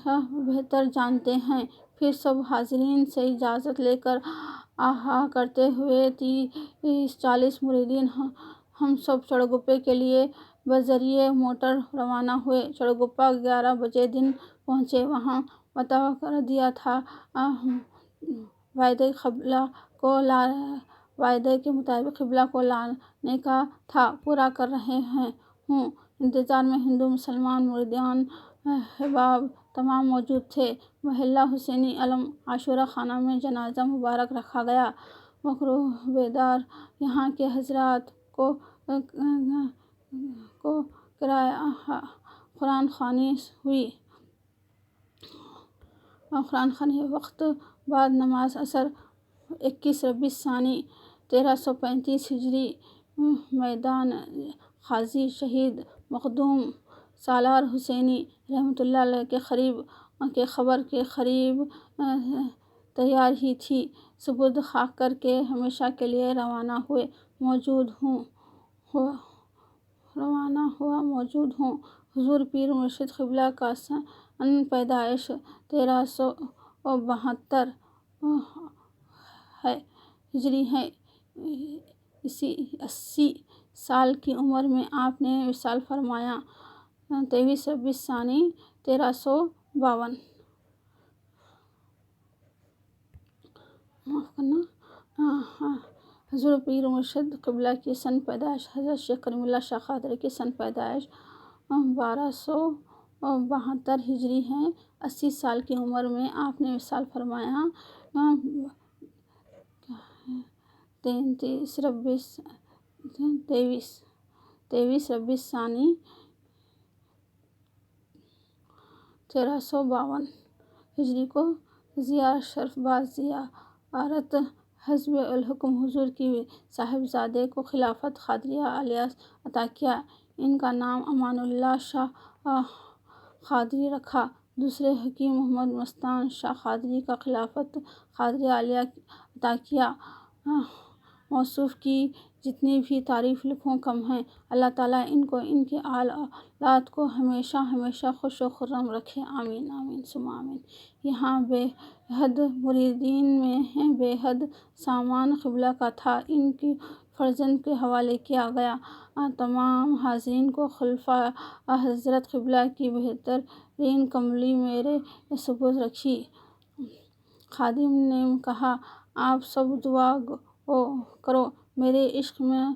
بہتر جانتے ہیں۔ پھر سب حاضرین سے اجازت لے کر آہا کرتے ہوئے 30-40 مریدین ہم سب چڑگوپے کے لیے بذریعہ موٹر روانہ ہوئے۔ چڑگوپا 11 بجے دن پہنچے، وہاں وعدہ کر دیا تھا، وعدے کے مطابق قبلہ کو لانے کا تھا، پورا کر رہا ہوں۔ انتظار میں ہندو مسلمان مریدان احباب تمام موجود تھے۔ محلہ حسینی علم عاشورہ خانہ میں جنازہ مبارک رکھا گیا۔ مقروء بیدار یہاں کے حضرات کو قرآن خوانی ہوئی۔ وقت بعد نماز عصر 21 ربیع الثانی 1335 ہجری میدان غازی شہید مخدوم سالار حسینی رحمۃ اللہ علیہ کے قبر کے قریب تیار ہی تھی، سپرد خاک کر کے ہمیشہ کے لیے روانہ ہوا موجود ہوں۔ حضور پیر مرشد قبلہ کا سن پیدائش 1372 ہجری ہے۔ 80 سال کی عمر میں آپ نے وصال فرمایا۔ 23 ربیع الثانی 1352 حضور پیر مرشد قبلہ کی سن پیدائش۔ حضرت شیخ کریم اللہ شاہ قادری کی سن پیدائش 1272 ہجری ہے۔ 80 سال کی عمر میں آپ نے وصال فرمایا۔ 23 ربیع الثانی 1352 ہجری کو زیارت شرف بعد زیارت حزب الحکم حضور کی صاحبزادے کو خلافت قادریہ عالیہ عطا کیا۔ ان کا نام امان اللہ شاہ قادری رکھا۔ دوسرے حکیم محمد مستان شاہ قادری کا خلافت قادریہ عالیہ عطا کیا۔ موصوف کی جتنی بھی تعریف لکھوں کم ہے۔ اللہ تعالیٰ ان کو ان کے آل اولاد کو ہمیشہ ہمیشہ خوش و خرم رکھے، آمین آمین ثم آمین۔ یہاں بے حد مریدین میں بے حد سامان قبلہ کا تھا، ان کی فرزند کے حوالے کیا گیا۔ تمام حاضرین کو خلفائے حضرت قبلہ کی بہترین کملی میرے سپرد رکھی۔ خادم نے کہا، آپ سب دعا گو کرو، میرے عشق میں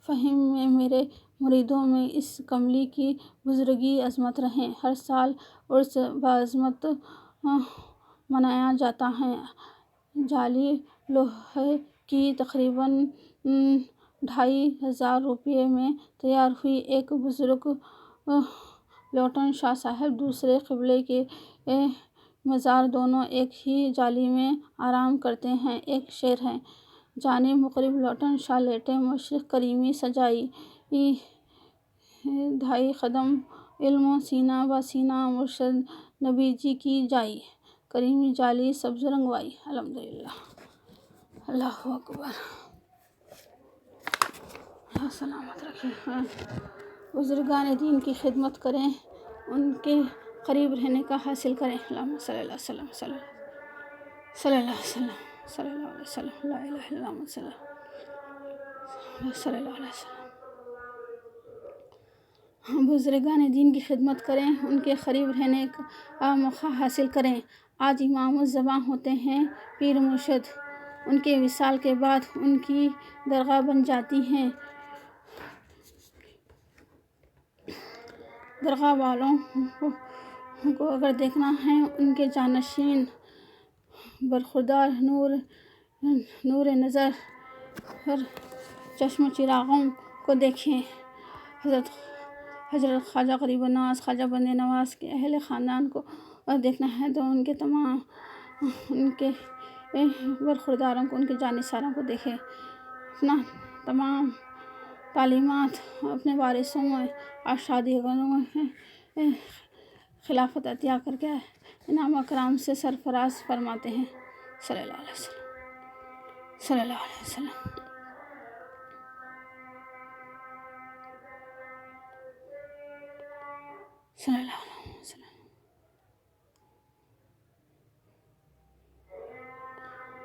فہم میں میرے مریدوں میں اس کملی کی بزرگی عظمت رہے۔ ہر سال عرس بعظمت منایا جاتا ہے۔ جعلی لوہے کی تقریباً 2500 روپے میں تیار ہوئی ایک بزرگ لوٹن شاہ صاحب دوسرے قبلے کے مزار دونوں ایک ہی جعلی میں آرام کرتے ہیں۔ ایک شعر ہے: جانب مغرب لوٹن شاہ لیٹے، مشرق کریمی سجائی، ڈھائی قدم علم سینہ بہ سینہ مرشد نبی جی کی جائی، کریمی جعلی سبز رنگوائی۔ الحمدللہ، اللہ اکبر، اللہ سلامت رکھے۔ بزرگان دین کی خدمت کریں، ان کے قریب رہنے کا حاصل کریں۔ اللہم صلی اللہ علیہ وسلم، صلی اللہ علیہ وسلم، صلی اللہ علیہ وسلم، لا الہ الا اللہ محمد صلی اللہ علیہ وسلم۔ بزرگان دین کی خدمت کریں، ان کے قریب رہنے کا موقع حاصل کریں۔ آج امام الزمان ہوتے ہیں پیر مرشد، ان کے وصال کے بعد ان کی درگاہ بن جاتی ہے۔ درگاہ والوں کو اگر دیکھنا ہے، ان کے جانشین برخوردار نور نظر چشم چراغوں کو دیکھیں۔ حضرت خواجہ غریب نواز، خواجہ بندے نواز کے اہل خاندان کو دیکھنا ہے تو ان کے برخورداروں کو، ان کے جانثاروں کو دیکھیں۔ اپنا تمام تعلیمات اپنے وارثوں میں اور شادیگروں میں خلافت عطیہ کر کے انعام و اکرام سے سرفراز فرماتے ہیں۔ صلی اللہ علیہ وسلم، صلی اللہ علیہ وسلم۔ صلی اللہ علیہ وسلم۔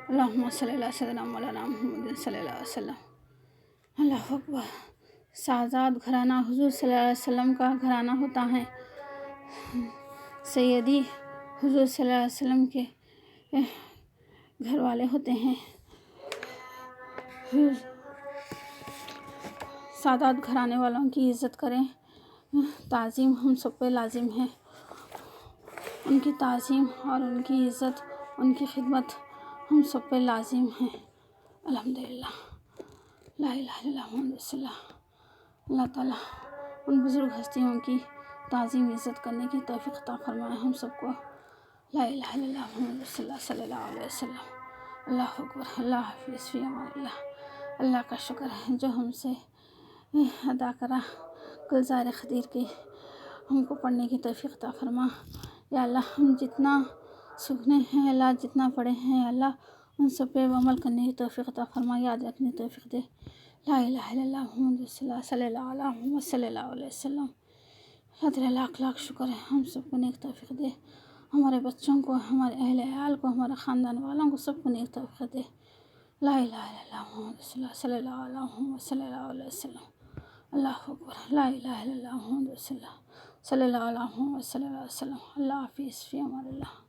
اللہم صلی علی سیدنا مولانا محمد صلی اللہ علیہ وسلم۔ اللہ اکبر۔ سعادت گھرانہ حضور صلی اللہ علیہ وسلم کا گھرانہ ہوتا ہے۔ سیدی حضور صلی اللہ علیہ وسلم کے گھر والے ہوتے ہیں۔ سعادت گھرانے والوں کی عزت کریں، تعظیم ہم سب پہ لازم ہے، ان کی تعظیم اور ان کی عزت، ان کی خدمت ہم سب پہ لازم ہے۔ الحمدللہ، لا الہ الا اللہ محمد رسول اللہ۔ اللہ تعالیٰ ان بزرگ ہستیوں کی تعظیم عزت کرنے کی توفیق عطا فرمائے ہم سب کو۔ لا الہ الا اللہ محمد رسول اللہ صلی اللہ علیہ وسلم۔ اللہ اکبر، اللہ حافظ، فی امان اللہ۔ اللہ کا شکر ہے جو ہم سے ادا کرا گلزار خدیر کی، ہم کو پڑھنے کی توفیق عطا فرما۔ یا اللہ ہم جتنا سنے ہیں اللہ، جتنا پڑھے ہیں اللہ، ان سب پہ عمل کرنے کی توفیق عطا فرما، یاد رکھنے کی توفیق دے۔ لا الہ الا اللہ محمد رسول اللہ صلی اللہ علیہ محمد صلی اللہ علیہ وسلم۔ اللہ تعالیٰ لاکھ لاکھ شکر ہے، ہم سب کو نیک توفیق دے، ہمارے بچوں کو، ہمارے اہل عیال کو، ہمارے خاندان والوں کو، سب کو نیک توفیق دے۔ لا الہ الا اللہ محمد رسول اللہ صلی اللہ علیہ محمد صلی اللہ علیہ وسلم۔ اللہ اکبر، لا الہ الا اللہ محمد رسول اللہ صلی اللہ علیہ محمد صلی اللہ علیہ وسلم۔ اللہ حافظ، فی امان اللہ۔